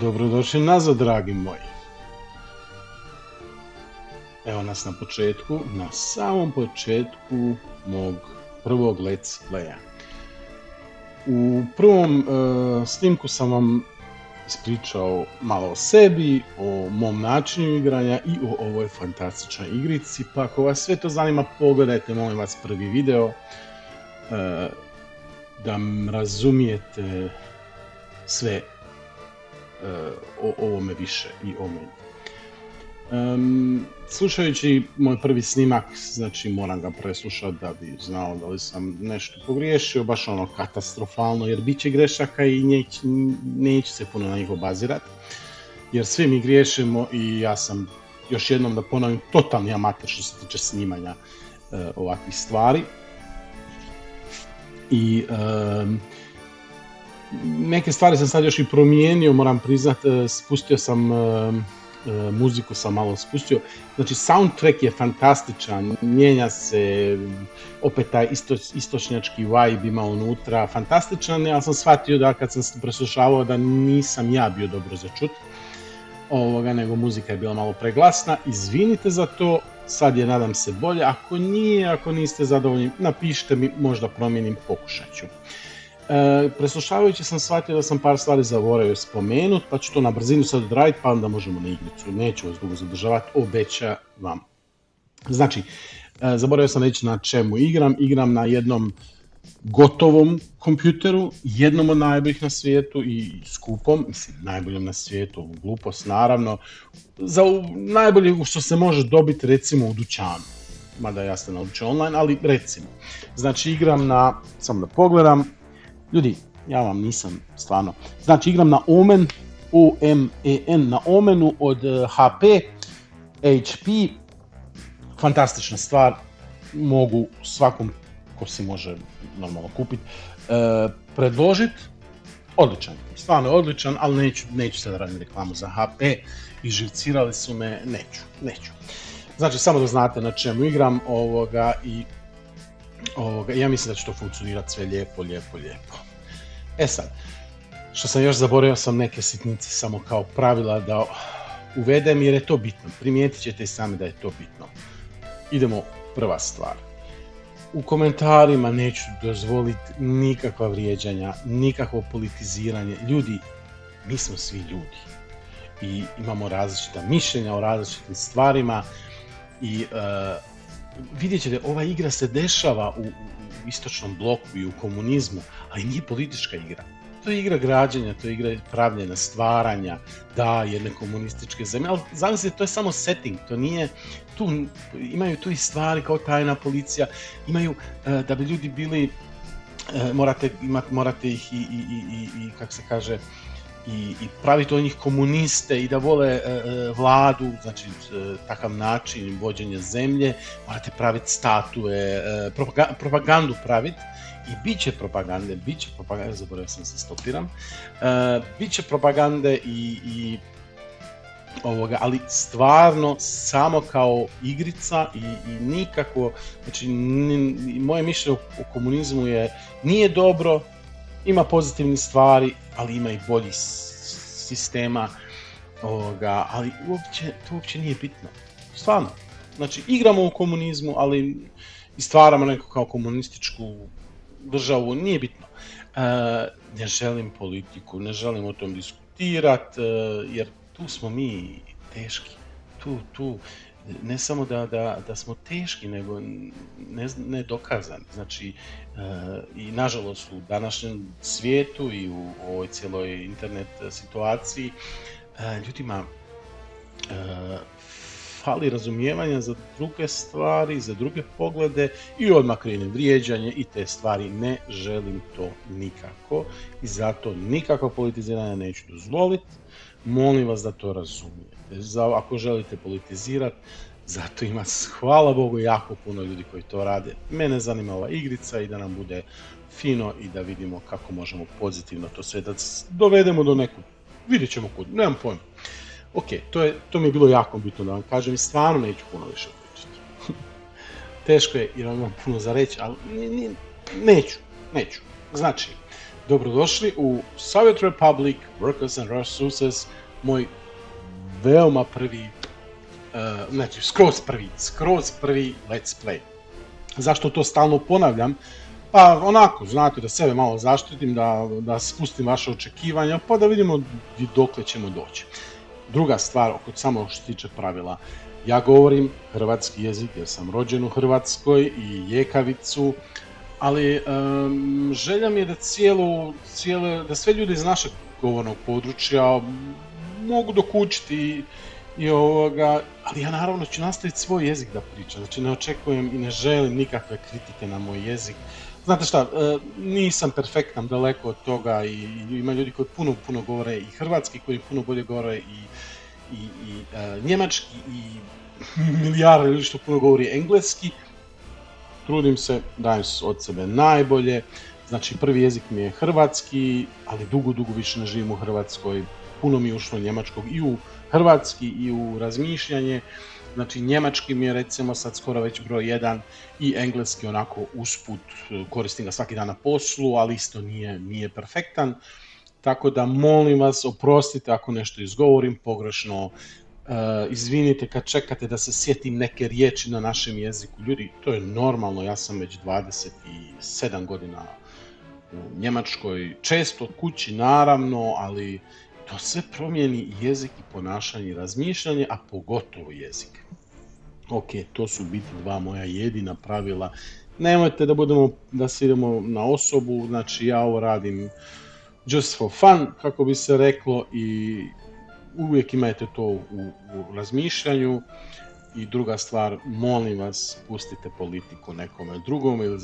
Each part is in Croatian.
Dobrodošli nazad, dragi moji. Evo nas na početku, na samom početku mog prvog let's playa. U prvom snimku sam vam ispričao malo o sebi, o mom načinu igranja i o ovoj fantastičnoj igrici, pa ako vas sve to zanima, pogledajte molim vas prvi video da razumijete sve o ovome više i o meni. Slušajući moj prvi snimak, znači moram ga preslušati da bi znao da li sam nešto pogriješio, baš ono katastrofalno, jer bit će grešaka i neću se puno na njih obazirati, jer svi mi griješimo i ja sam, još jednom da ponovim, totalni amater što se tiče snimanja ovakvih stvari. I neke stvari sam sad još i promijenio, moram priznati, spustio sam muziku, sam malo spustio. Znači soundtrack je fantastičan, mijenja se, opet taj istočnjački vibe ima unutra, fantastičan, ali sam shvatio da kad sam preslušavao da nisam ja bio dobro za čut, nego muzika je bila malo preglasna, izvinite za to, sad je nadam se bolje, ako nije, ako niste zadovoljni, napišite mi, možda promijenim, pokušat ću. Preslušavajući sam shvatio da sam par stvari zaboravio spomenuti, pa ću to na brzinu sad odraditi, pa onda možemo na igricu. Neću vas dugo zadržavati, obeća vam. Znači, zaboravio sam reći na čemu igram. Igram na jednom gotovom kompjuteru, jednom od najboljih na svijetu i skupom, mislim najboljom na svijetu, glupost naravno, za najbolje što se može dobiti recimo u dućanu. Mada ja se naučio online, ali recimo. Znači igram na, samo da pogledam, ljudi, ja vam nisam stvarno. Znači igram na Omen, O-M-E-N, na Omenu od HP, fantastična stvar, mogu svakom ko si može normalno kupiti, predložiti, odličan, stvarno odličan, ali neću sad raditi reklamu za HP, izživcirali su me, neću. Znači samo da znate na čemu igram i ja mislim da će to funkcionirati sve lijepo. E sad, što sam još zaboravio sam neke sitnice samo kao pravila da uvedem jer je to bitno. Primijetit ćete i sami da je to bitno. Idemo, prva stvar. U komentarima neću dozvoliti nikakva vrijeđanja, nikakvo politiziranje. Ljudi, mi smo svi ljudi i imamo različita mišljenja o različitim stvarima i vidjet ćete, ova igra se dešava u istočnom bloku i u komunizmu, ali nije politička igra. To je igra građenja, to je igra pravljenja, stvaranja, jedne komunističke zemlje, ali zamislite, to je samo setting, to nije, imaju tu i stvari kao tajna policija, imaju, da bi ljudi bili, morate ih i kako se kaže, i praviti od njih komuniste i da vole vladu, znači takav način vođenja zemlje, morate praviti statue, propagandu praviti i bit će propagande, zaboravio sam se stopiram, bit će propagande i ali stvarno samo kao igrica i nikako, znači moje mišljenje o komunizmu nije dobro, ima pozitivnih stvari, ali ima i boljih sistema, ali to uopće nije bitno. Stvarno. Znači, igramo u komunizmu, ali i stvaramo neko kao komunističku državu, nije bitno. Ne želim politiku, ne želim o tom diskutirati, jer tu smo mi teški. Tu ne samo da smo teški, nego nedokazani. Znači, i nažalost u današnjem svijetu i u ovoj cijeloj internet situaciji ljudima fali razumijevanja za druge stvari, za druge poglede i odmah krene vrijeđanje i te stvari. Ne želim to nikako i zato nikakvo politiziranje neću dozvoliti. Molim vas da to razumijete. Ako želite politizirati, zato ima, hvala Bogu, jako puno ljudi koji to rade. Mene zanima ova igrica i da nam bude fino i da vidimo kako možemo pozitivno to sve da dovedemo do nekog. Vidjet ćemo kud, nemam pojma. Ok, to mi je bilo jako bitno da vam kažem i stvarno neću puno više pričati. Teško je jer imam puno za reći, ali neću. Znači, Dobrodošli u Soviet Republic Workers and Resources, moj veoma prvi, znači skroz prvi Let's Play. Zašto to stalno ponavljam? Pa onako, znate, da sebe malo zaštitim, da spustim vaše očekivanja, pa da vidimo dokle ćemo doći. Druga stvar, samo što se tiče pravila, ja govorim hrvatski jezik jer sam rođen u Hrvatskoj i jekavicu, ali želja mi je da sve ljudi iz našeg govornog područja mogu dokučiti ali ja naravno ću nastaviti svoj jezik da pričam, znači ne očekujem i ne želim nikakve kritike na moj jezik. Znate šta, nisam perfektan, daleko od toga i ima ljudi koji puno govore i hrvatski, koji puno bolje govore i njemački i milijarde ljudi što puno govori engleski. Trudim se, dajem od sebe najbolje, znači prvi jezik mi je hrvatski, ali dugo više ne živim u Hrvatskoj, puno mi je ušlo njemačkog i u hrvatski i u razmišljanje, znači njemački mi je recimo sad skoro već broj 1 i engleski onako usput, koristim ga svaki dan na poslu, ali isto nije perfektan, tako da molim vas oprostite ako nešto izgovorim pogrešno. Izvinite kad čekate da se sjetim neke riječi na našem jeziku. Ljudi, to je normalno, ja sam već 27 godina u Njemačkoj, često od kući naravno, ali to sve promijeni jezik i ponašanje i razmišljanje, a pogotovo jezik. Ok, to su biti dva moja jedina pravila. Nemojte da se idemo na osobu, znači ja ovo radim just for fun, kako bi se reklo, i uvijek imajte to u razmišljanju. I druga stvar, molim vas, pustite politiku nekome drugome ili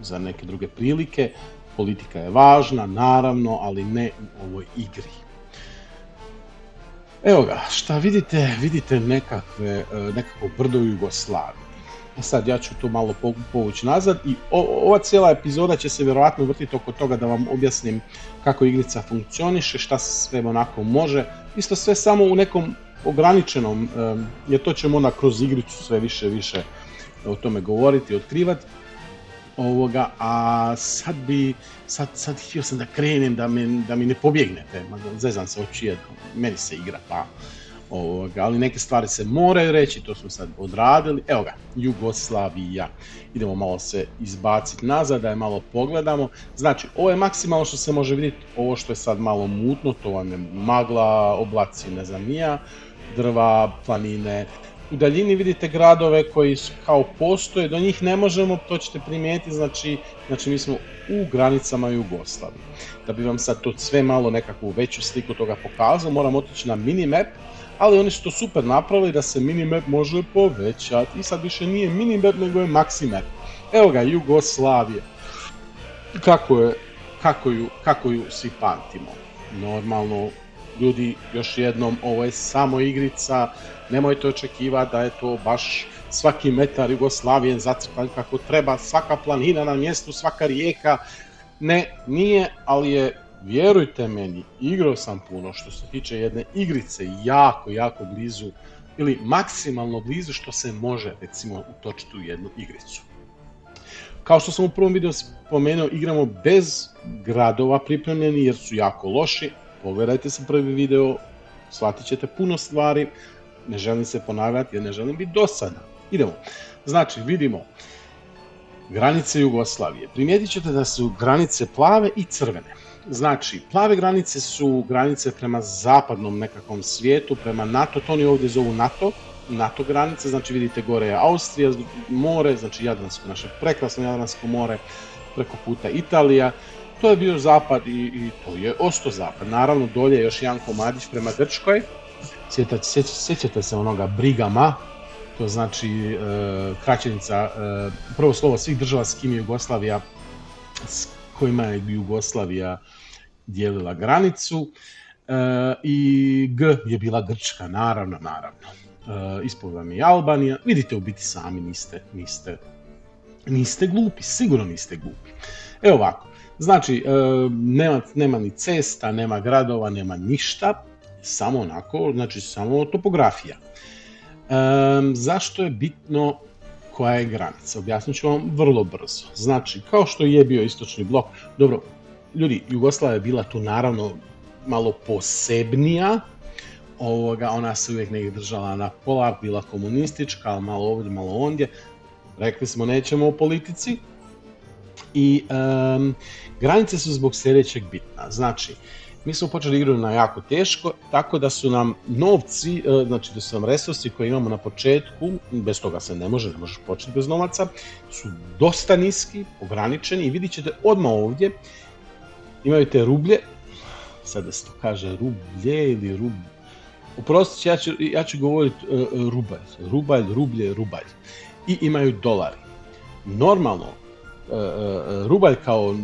za neke druge prilike. Politika je važna, naravno, ali ne u ovoj igri. Evo ga, šta vidite nekako brdo u Jugoslaviji. Sad ja ću to malo povući nazad i ova cijela epizoda će se vjerojatno vrtiti oko toga da vam objasnim kako igrica funkcioniše, šta se sve onako može, isto sve samo u nekom ograničenom, jer to ćemo onda kroz igricu sve više o tome govoriti, otkrivati. A sad htio sam da krenem, da mi ne pobjegnete, zezam se oči, meni se igra, pa ali neke stvari se moraju reći, to smo sad odradili. Evo ga, Jugoslavija. Idemo malo se izbaciti nazad, da je malo pogledamo. Znači, ovo je maksimalno što se može vidjeti, ovo što je sad malo mutno, to vam je magla, oblaci, ne znam nija, drva, planine. U daljini vidite gradove koji kao postoje, do njih ne možemo, to ćete primijetiti, znači mi smo u granicama Jugoslavije. Da bi vam sad to sve malo nekakvu veću sliku toga pokazao, moram otići na minimap, ali oni su to super napravili da se minimap može povećati i sad više nije minimap nego je maksimap. Evo ga, Jugoslavija. Kako ju svi pamtimo? Normalno, ljudi, još jednom, ovo je samo igrica, nemojte očekivati da je to baš svaki metar Jugoslavije zacrtan kako treba, svaka planina na mjestu, svaka rijeka. Ne, nije, ali je, vjerujte meni, igrao sam puno što se tiče jedne igrice jako blizu ili maksimalno blizu što se može recimo utočiti u jednu igricu. Kao što sam u prvom videu spomenuo, igramo bez gradova pripremljeni jer su jako loši. Pogledajte se prvi video, shvatit ćete puno stvari, ne želim se ponavljati jer ne želim biti dosadan. Idemo. Znači, vidimo granice Jugoslavije. Primijetit ćete da su granice plave i crvene. Znači, plave granice su granice prema zapadnom nekakvom svijetu, prema NATO, to oni ovdje zovu NATO granice, znači vidite gore je Austrija, more, znači naše prekrasno Jadransko more, preko puta Italija. To je bio zapad i to je ostao zapad. Naravno, dolje je još jedan komadić prema Grčkoj. Sjećate se onoga Brigama, to znači kraćenica, prvo slovo svih država s kim je Jugoslavija, s kojima je Jugoslavija dijelila granicu. I G je bila Grčka, naravno. Ispod vam je i Albanija. Vidite, u biti sami niste glupi, sigurno niste glupi. Evo ovako. Znači, nema ni cesta, nema gradova, nema ništa, samo onako, znači samo topografija. Zašto je bitno koja je granica. Objasnit ću vam vrlo brzo. Znači, kao što je bio istočni blok, dobro, ljudi, Jugoslavija je bila tu naravno malo posebnija, ona se uvijek negdje držala na pola, bila komunistička, ali malo ovdje, malo ondje. Rekli smo nećemo o politici. I granice su zbog sljedećeg bitna. Znači, mi smo počeli igrati na jako teško, tako da su nam novci, znači da su nam resursi koje imamo na početku, bez toga se ne možeš početi bez novaca, su dosta niski, ograničeni i vidit ćete odmah ovdje, imaju te rublje, sad da se to kaže rublje ili oprostite, ja ću govoriti rubalj, rubalj. I imaju dolari. Normalno, rubalj kao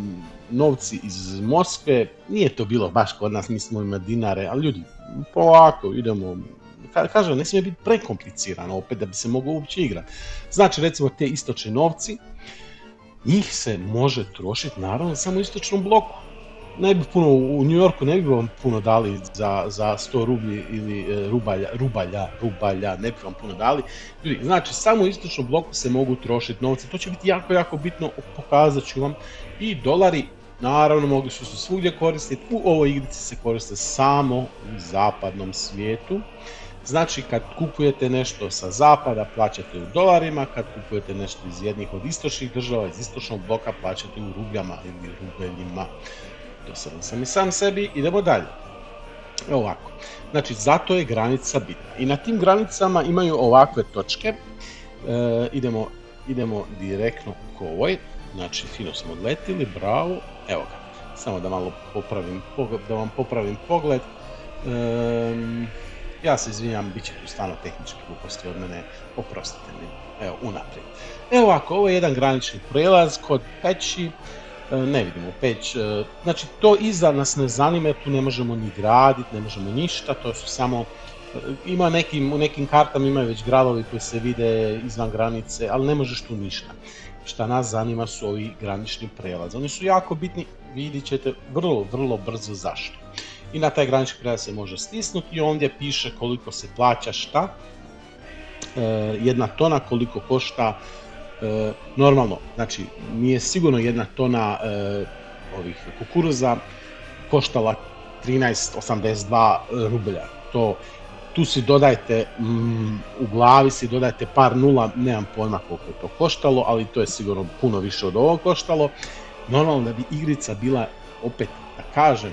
novci iz Moskve, nije to bilo baš kod nas, mi smo imali dinare, ali ljudi, polako, idemo, kažem, ne smije biti prekomplicirano opet da bi se moglo uopće igrati. Znači, recimo, te istočni novci, njih se može trošiti, naravno, samo u istočnom bloku. Ne bi puno, u New Yorku ne bi vam puno dali za 100 rublji ili rubalja, ne bi vam puno dali. Ljudi, znači, samo u istočnom bloku se mogu trošiti novce, to će biti jako, jako bitno, pokazat ću vam. I dolari, naravno, mogli su se svugdje koristiti, u ovoj igrici se koriste samo u zapadnom svijetu. Znači, kad kupujete nešto sa zapada, plaćate u dolarima, kad kupujete nešto iz jednih od istočnih država, iz istočnog bloka, plaćate u rubljama ili rubeljima. Dosadan sam i sam sebi, idemo dalje. Evo ovako, znači zato je granica bitna. I na tim granicama imaju ovakve točke, idemo direktno ko ovoj, znači fino smo odletili, bravo, evo ga, samo da malo vam popravim pogled. Ja se izvinjam, bit će tu stvarno tehničke gluposti od mene, oprostite mi, evo unaprijed. Evo ovako, ovo je jedan granični prijelaz kod Peći. Ne vidimo Peć, znači to iza nas ne zanima jer tu ne možemo ni graditi, ne možemo ništa, to su samo, u nekim kartama imaju već gradovi koji se vide izvan granice, ali ne možeš tu ništa. Šta nas zanima su ovi granični prijelazi, oni su jako bitni, vidit ćete vrlo, vrlo brzo zašto. I na taj granični prijelaz se može stisnuti i ovdje piše koliko se plaća šta, 1 tona koliko košta. Normalno, znači nije sigurno 1 tona ovih kukuruza koštala 13,82 rublja. Tu si dodajte, u glavi si dodajte par nula, nemam pojma koliko je to koštalo, ali to je sigurno puno više od ovog koštalo. Normalno da bi igrica bila, opet da kažem,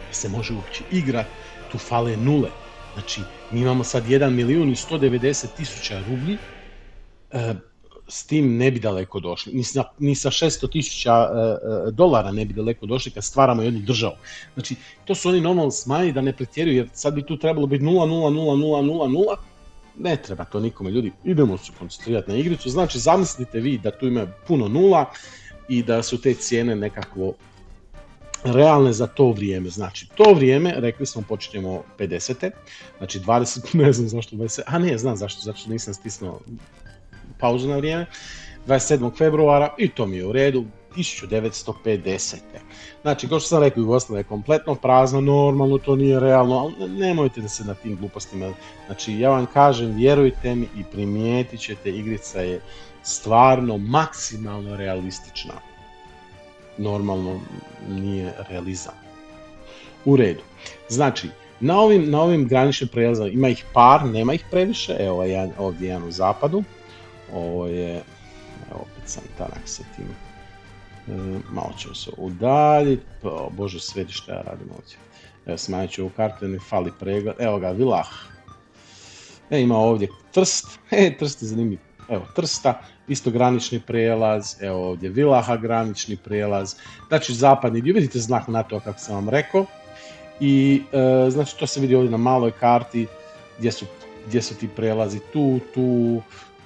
da se može uopće igrati, tu fale nule. Znači, mi imamo sad 1.190.000 rublji, s tim ne bi daleko došli, ni sa 600.000 dolara ne bi daleko došli kad stvaramo jednu državu. Znači, to su oni normalno smanjili da ne pretjeruju, jer sad bi tu trebalo biti 0,00000, ne treba to nikome, ljudi, idemo se koncentrirati na igricu, znači zamislite vi da tu ima puno nula i da su te cijene nekako realne za to vrijeme. Znači, to vrijeme, rekli smo, počinjemo 50. Znači 20, ne znam zašto 20, znam zašto nisam stisnuo pauzu na vrijeme, 27. februara i to mi je u redu, 1950. Znači, kao što sam rekao, Jugoslavija je kompletno prazna, normalno to nije realno, ali nemojte da se na tim glupostima, znači ja vam kažem, vjerujte mi i primijetit ćete, igrica je stvarno maksimalno realistična. Normalno nije realizam. U redu. Znači, na ovim graničnim prijelazima ima ih par, nema ih previše, evo ovdje jedan u zapadu. Ovo je, opet sam tanak sa tim, malo ćemo se udaljiti, bože sveti šta ja radim ovdje. Evo, smanjit ću ovu kartu, ne fali pregled, evo ga, Vilah. Ima ovdje Trst, Trst je zanimljiv, evo Trsta, isto granični prijelaz, evo ovdje Vilaha granični prijelaz, znači zapadni dio, vidite znak NATO kako sam vam rekao. I znači to se vidi ovdje na maloj karti gdje su ti prelazi,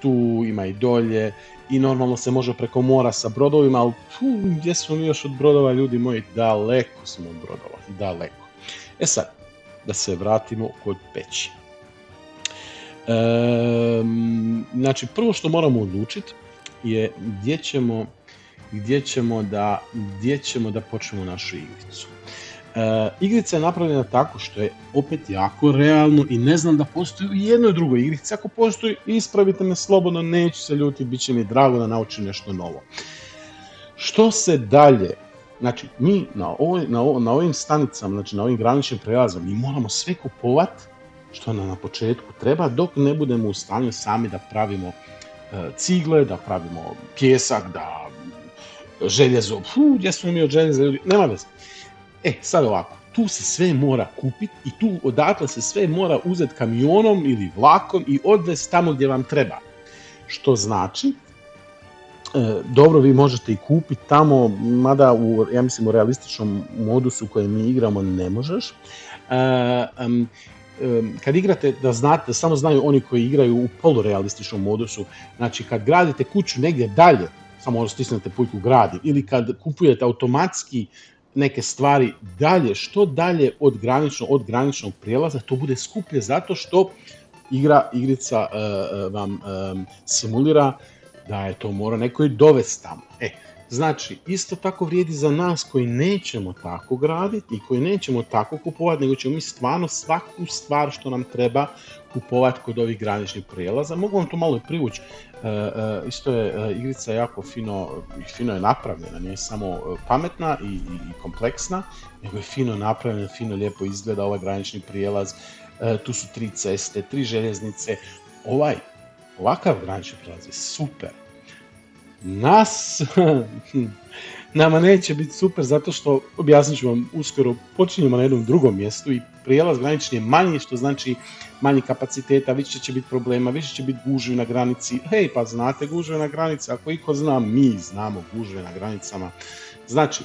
tu ima i dolje i normalno se može preko mora sa brodovima, ali gdje smo mi još od brodova, ljudi moji, daleko smo od brodova, daleko. Sad, da se vratimo kod Peći. Znači, prvo što moramo odlučiti je gdje ćemo da počnemo našu igricu. Igrica je napravljena tako što je opet jako realno i ne znam da postoji u jednoj drugoj igrici. Ako postoji, ispravite me slobodno, neću se ljuti, bit će mi drago da naučim nešto novo. Što se dalje, znači mi na ovim stanicama, znači na ovim graničnim prijelazima, mi moramo sve kupovati što nam na početku treba, dok ne budemo u stanju sami da pravimo cigle, da pravimo pjesak, da željezo, gdje smo mi od željeza, nema veze. Sad ovako, tu se sve mora kupiti i tu odatle se sve mora uzeti kamionom ili vlakom i odvesti tamo gdje vam treba. Što znači, dobro, vi možete i kupiti tamo, mada ja mislim u realističnom modusu u kojem mi igramo ne možeš. Kad igrate, da znate, samo znaju oni koji igraju u polurealističnom modusu, znači kad gradite kuću negdje dalje, samo stisnete puljku gradi, ili kad kupujete automatski neke stvari dalje, što dalje od graničnog prijelaza, to bude skuplje zato što igrica vam simulira da je to mora neko i dovesti tamo. Znači, isto tako vrijedi za nas koji nećemo tako graditi i koji nećemo tako kupovati, nego ćemo mi stvarno svaku stvar što nam treba kupovati kod ovih graničnih prijelaza. Mogu vam to malo i privući. Isto je igrica jako fino je napravljena, nije samo pametna i kompleksna, nego je fino napravljena, fino lijepo izgleda ovaj granični prijelaz. Tu su 3 ceste, 3 željeznice. Ovakav granični prijelaz je super. Nama neće biti super zato što, objasnit ću vam uskoro, počinjemo na jednom drugom mjestu i prijelaz granični je manji, što znači manji kapaciteta, više će biti problema, više će biti gužve na granici. Pa znate gužve na granici, ako iko zna, mi znamo gužve na granicama. Znači,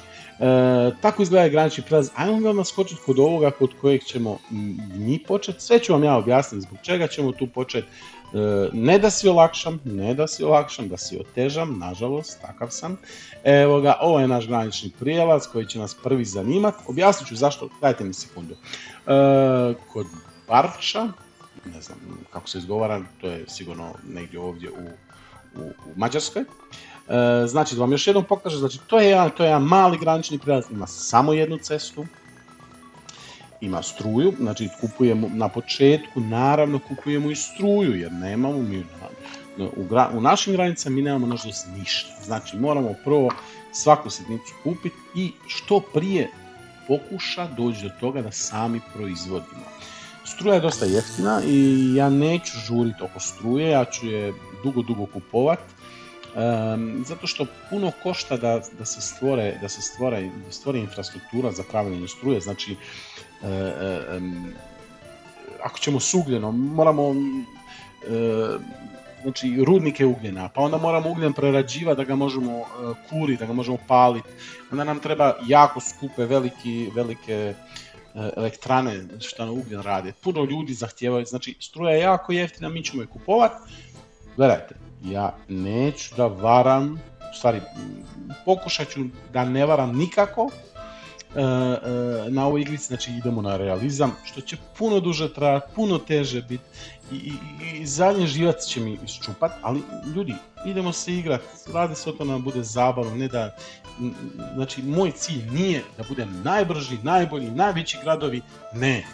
tako izgleda granični prijelaz. Ajmo onda naskočiti kod ovoga kod kojeg ćemo mi početi. Sve ću vam ja objasniti zbog čega ćemo tu početi. Ne da si olakšam, da si otežam, nažalost, takav sam. Evo ga, ovo je naš granični prijelaz koji će nas prvi zanimati. Objasnit ću zašto, dajte mi sekundu. Kod Barča, ne znam kako se izgovara, to je sigurno negdje ovdje u Mađarskoj. Znači, da vam još jednom pokažem, znači to je jedan mali granični prijelaz, ima samo jednu cestu. Ima struju, znači kupujemo na početku, naravno kupujemo i struju jer nemamo mi u našim granicama mi nemamo nažalost ništa. Znači moramo prvo svaku sitnicu kupiti i što prije pokuša doći do toga da sami proizvodimo. Struja je dosta jeftina i ja neću žuriti oko struje, ja ću je dugo kupovati. Zato što puno košta da se stvori infrastruktura za pravljenje struje. Znači, ako ćemo s ugljenom, moramo znači rudnike ugljena, pa onda moramo ugljen prerađivati da ga možemo kuriti, da ga možemo paliti. Onda nam treba jako skupe, velike elektrane što na ugljen rade. Puno ljudi zahtijevaju, znači struja je jako jeftina, mi ćemo je kupovati. Gledajte, ja neću da varam, u stvari pokušat ću da ne varam nikako na ovoj igrici, znači idemo na realizam, što će puno duže trajati, puno teže biti i zadnji živac će mi iščupat, ali ljudi, idemo se igrati, radi se o to da nam bude zabavno, ne da, znači moj cilj nije da budem najbrži, najbolji, najveći gradovi, ne,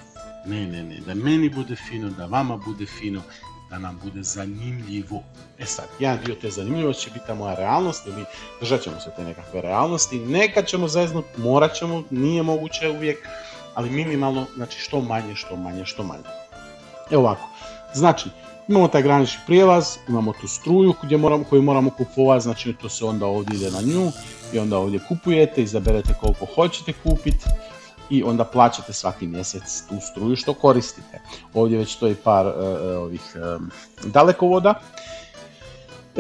da meni bude fino, da vama bude fino, da nam bude zanimljivo. Sad, jedan dio te zanimljivosti će biti ta moja realnost, ili držat ćemo se te nekakve realnosti, nekad ćemo zeznut, morat ćemo, nije moguće uvijek, ali minimalno, znači što manje. Evo ovako, znači, imamo taj granični prijelaz, imamo tu struju koju moramo kupovati, znači to se onda ovdje ide na nju i onda ovdje kupujete, izaberete koliko hoćete kupiti, i onda plaćate svaki mjesec tu struju što koristite. Ovdje već stoji par dalekovoda.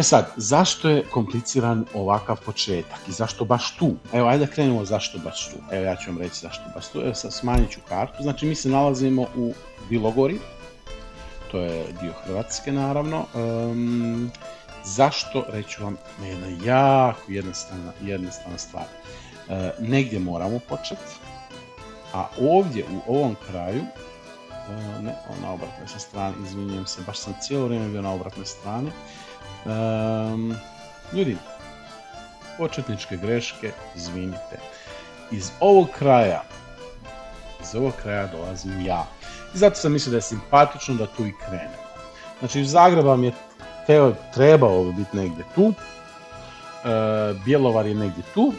Sad, zašto je kompliciran ovakav početak i zašto baš tu? Evo, ajde da krenemo zašto baš tu. Evo, ja ću vam reći zašto baš tu. Evo, sad smanjit ću kartu. Znači, mi se nalazimo u Bilogori. To je dio Hrvatske, naravno. Zašto? Reću vam na jedna jako jednostavna stvar. Negdje moramo početi. A ovdje u ovom kraju, ne, na obratnoj sam strani, izvinjujem se, baš sam cijelo vrijeme bio na obratnoj strani. Ljudi, početničke greške, izvinite. Iz ovog kraja iz ovog kraja dolazim ja. I zato sam mislio da je simpatično da tu i krenemo. Znači, iz Zagreba mi je trebao biti negdje tu, Bjelovar je negdje tu,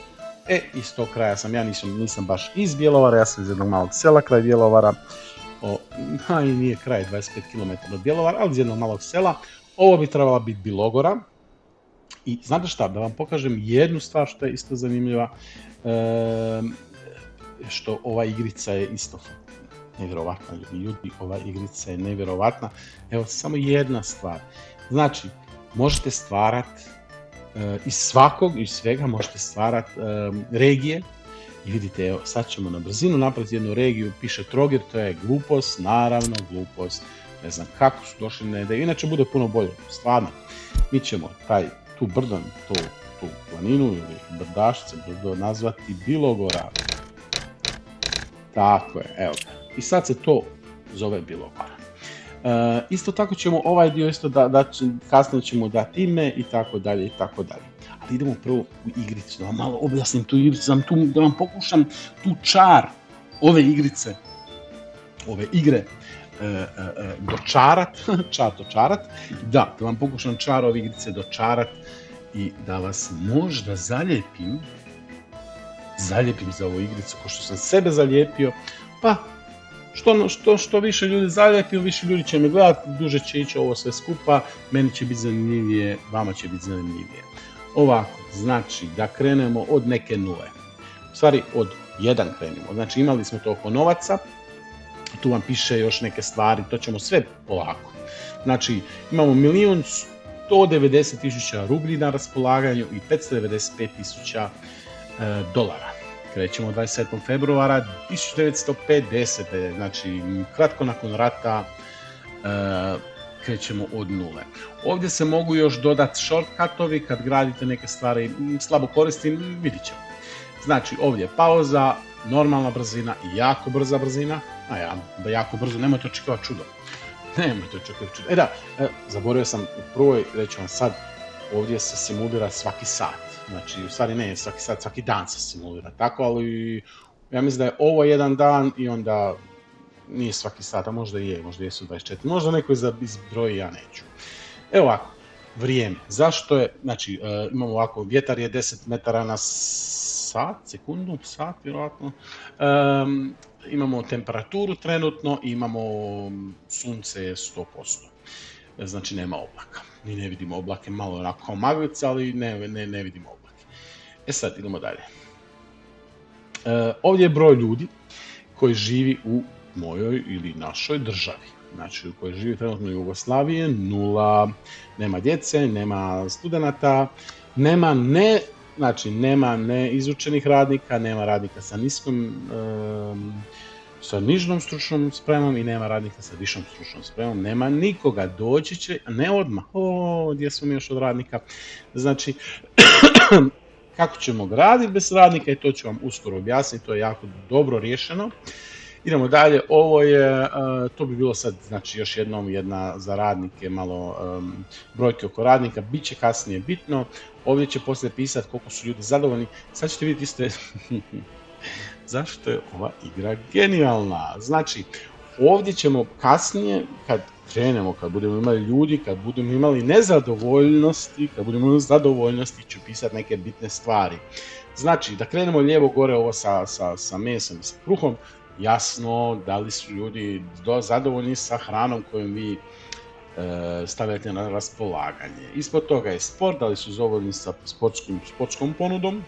iz tog kraja sam ja, nisam baš iz Bjelovara, ja sam iz jednog malog sela kraj Bjelovara, i nije kraj, 25 km od Bjelovara, ali iz jednog malog sela. Ovo bi trebala biti Bilogora. I znate šta, da vam pokažem jednu stvar što je isto zanimljiva, što ova igrica je isto nevjerovatna, ljudi, ova igrica je nevjerovatna. Evo, samo jedna stvar. Znači, možete stvarati iz svega možete stvarati regije. I vidite, evo, sad ćemo na brzinu napraviti jednu regiju, piše Trogir, to je glupost, naravno glupost, ne znam kako su došli na ideju, inače bude puno bolje, stvarno. Mi ćemo tu brdo, tu planinu ili brdašce, brdo nazvati Bilogora. Tako je, evo. I sad se to zove Bilogora. Isto tako ćemo ovaj dio isto kasnije ćemo dati ime i tako dalje i tako dalje. Ali idemo prvo u igricu, da vam malo objasnim tu igricu, da vam pokušam tu čar ove igrice, ove igre dočarat, da vam pokušam čar ove igrice dočarat i da vas možda zalijepim za ovu igricu, kao što sam sebe zalijepio, pa što više ljudi zalijepio, više ljudi će me gledati, duže će ići ovo sve skupa, meni će biti zanimljivije, vama će biti zanimljivije. Ovako, znači da krenemo od neke nule, u stvari od 1 krenemo, znači imali smo to oko novaca, tu vam piše još neke stvari, to ćemo sve polako. Znači imamo 1.190.000 rublji na raspolaganju i 595.000 dolara. Krećemo 27. februara 1950. Znači kratko nakon rata krećemo od nule. Ovdje se mogu još dodati shortcutovi kad gradite neke stvari, slabo koristim, vidit ćemo. Znači ovdje je pauza, normalna brzina i jako brza brzina. Jako brzo, nemojte očekivati čudo. Zaboravio sam u prvoj, reći vam sad, ovdje se simulira svaki sat. Znači, u stvari ne svaki sat, svaki dan se simulira tako, ali ja mislim da je ovo jedan dan i onda nije svaki sat, a možda jesu 24. Možda neko izbroji, ja neću. Evo ovako, vrijeme. Zašto je, znači, imamo ovako, vjetar je 10 metara na sekundu, vjerojatno. Imamo temperaturu trenutno i imamo sunce 100%. Znači nema oblaka. Mi ne vidimo oblake, malo onako kao maglica, ali ne vidimo oblake. Sad idemo dalje. Ovdje je broj ljudi koji živi u mojoj ili našoj državi. Znači u kojoj živi trenutno Jugoslavije, 0. Nema djece, nema studenata, nema neizučenih radnika, nema radnika sa nižom stručnom spremom i nema radnika sa višom stručnom spremom, nema nikoga, doći će, ne odmah, gdje smo mi još od radnika, znači, kako ćemo graditi bez radnika i to ću vam uskoro objasniti, to je jako dobro riješeno. Idemo dalje, to bi bilo sad, znači još jedna za radnike, malo brojke oko radnika, bit će kasnije bitno, ovdje će poslije pisati koliko su ljudi zadovoljni, sad ćete vidjeti isto zašto je ova igra genijalna. Znači, ovdje ćemo kasnije, kad krenemo, kad budemo imali ljudi, kad budemo imali nezadovoljnosti, kad budemo imali zadovoljnosti, ću pisati neke bitne stvari. Znači, da krenemo lijevo gore ovo sa mesom i sa kruhom, jasno da li su ljudi zadovoljni sa hranom kojom vi stavljate na raspolaganje. Ispod toga je sport, da li su zadovoljni sa sportskom ponudom.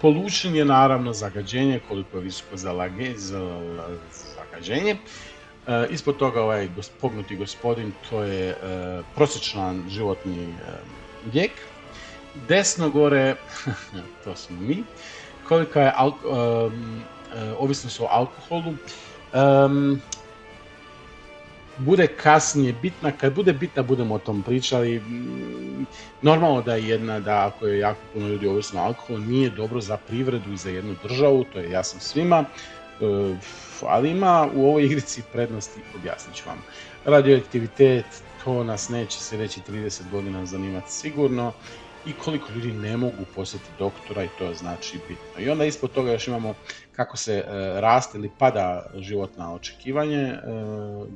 Pollution je naravno zagađenje, koliko je visoko zagađenje. Ispod toga ovaj pognuti gospodin, to je prosječan životni vijek. Desno gore, to smo mi, kolika je ovisnost o alkoholu. Bude kasnije bitna, kad bude bitna budemo o tom pričali. Normalno da je da ako je jako puno ljudi ovisno o alkoholu, nije dobro za privredu i za jednu državu, to je jasno svima, ali ima u ovoj igrici prednosti, objasnit ću vam. Radioaktivitet, to nas neće sljedeći 30 godina zanimati sigurno. i koliko ljudi ne mogu posjetiti doktora i to je znači bitno. I onda ispod toga još imamo kako se raste ili pada životna očekivanje,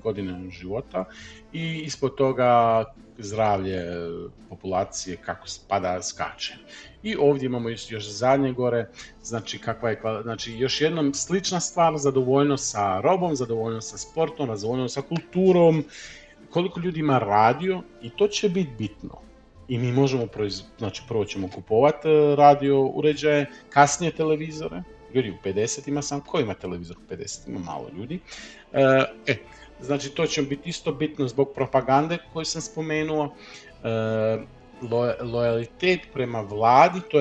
godine života i ispod toga zdravlje populacije kako pada, skače. I ovdje imamo još zadnje gore, znači kakva je, znači još jednom slična stvar, zadovoljnost sa robom, zadovoljnost sa sportom, zadovoljnost sa kulturom, koliko ljudi ima radio i to će biti bitno. I mi možemo, znači prvo ćemo kupovati radio uređaje, kasnije televizore. Ljudi u 50-ima sam, ko ima televizor u 50-ima? Malo ljudi. Znači to će biti isto bitno zbog propagande koju sam spomenuo. Lojalitet prema vladi, to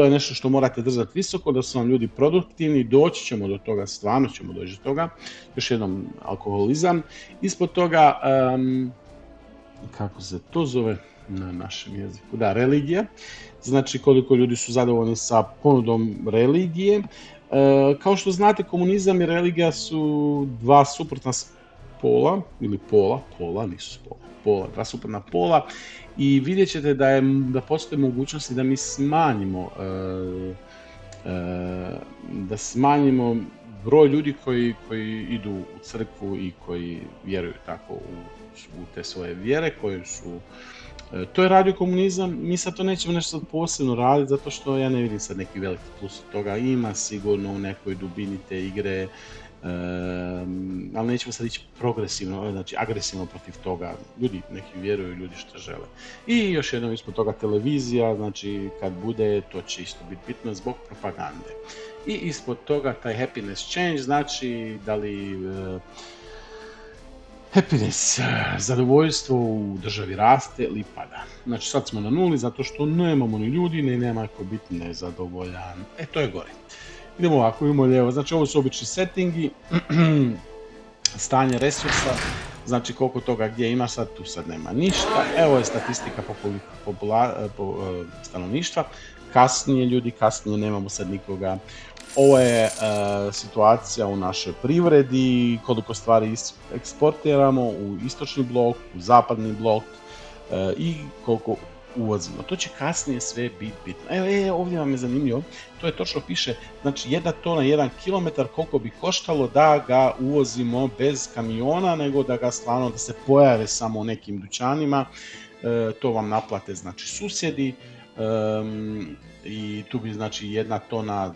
je nešto što morate držati visoko, da su vam ljudi produktivni, doći ćemo do toga, stvarno ćemo doći do toga. Još jednom, alkoholizam. Ispod toga, kako se to zove na našem jeziku? Da, religija. Znači koliko ljudi su zadovoljni sa ponudom religije. Kao što znate, komunizam i religija su dva suprotna pola, ili pola, nisu pola, dva suprotna pola i vidjet ćete da postoje mogućnosti da mi smanjimo broj ljudi koji idu u crkvu i koji vjeruju tako u te svoje vjere koje su. To je radio komunizam, mi sad to nećemo nešto posebno raditi, zato što ja ne vidim sad neki veliki plus od toga, ima sigurno u nekoj dubini te igre, ali nećemo sad ići progresivno, znači agresivno protiv toga, ljudi neki vjeruju, ljudi što žele. I još jednom ispod toga televizija, znači kad bude, to će isto biti bitno zbog propagande. I ispod toga taj happiness change, znači da li happiness, zadovoljstvo u državi raste ili pada. Znači sad smo na nuli zato što nemamo ni ljudi, ni nema ko biti nezadovoljan. To je gore. Idemo ovako, idemo lijevo. Znači ovo su obični settingi, stanje resursa, znači koliko toga gdje ima sad, tu sad nema ništa. Evo je statistika po stanovništva. Kasnije nemamo sad nikoga. Ovo je situacija u našoj privredi, koliko stvari eksportiramo u istočni blok, u zapadni blok i koliko uvozimo. To će kasnije sve biti bitno. Ovdje vam je zanimljivo, to je točno piše, znači 1 tona, 1 kilometar koliko bi koštalo da ga uvozimo bez kamiona, nego da ga stvarno, da se pojave samo u nekim dućanima, to vam naplate znači susjedi i tu bi znači 1 tona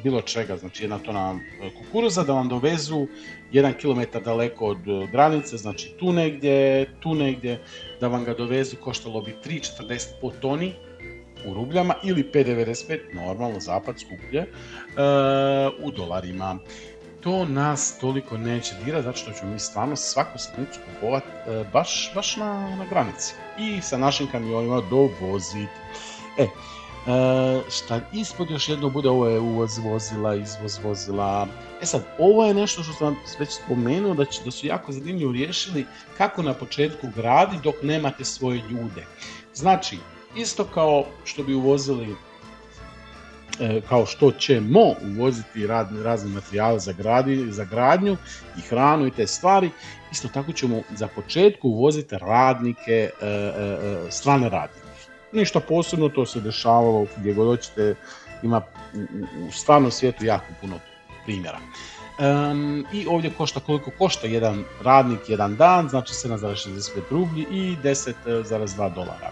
bilo čega, znači 1 tona kukuruza da vam dovezu 1 km daleko od granice, znači tu negdje, da vam ga dovezu koštalo bi 3,40 po toni u rubljama ili 5,95, normalno zapad skuplje, u dolarima. To nas toliko neće dirati, zato što ćemo mi stvarno svaku sitnicu kupovati baš na granici i sa našim kamionima dovoziti. Šta ispod još jedno bude, ovo je uvoz vozila, izvoz vozila. Sad, ovo je nešto što sam već spomenuo, da su jako zanimljivo riješili kako na početku gradi dok nemate svoje ljude. Znači, isto kao što bi uvozili, kao što ćemo uvoziti razne materijale za gradnju i hranu i te stvari, isto tako ćemo za početku uvoziti radnike, strane radnike. Ništa posebno, to se dešavalo gdje god hoćete, ima u stvarnom svijetu jako puno primjera. I ovdje košta koliko košta jedan radnik jedan dan, znači 7,65 rublji i 10,2 dolara.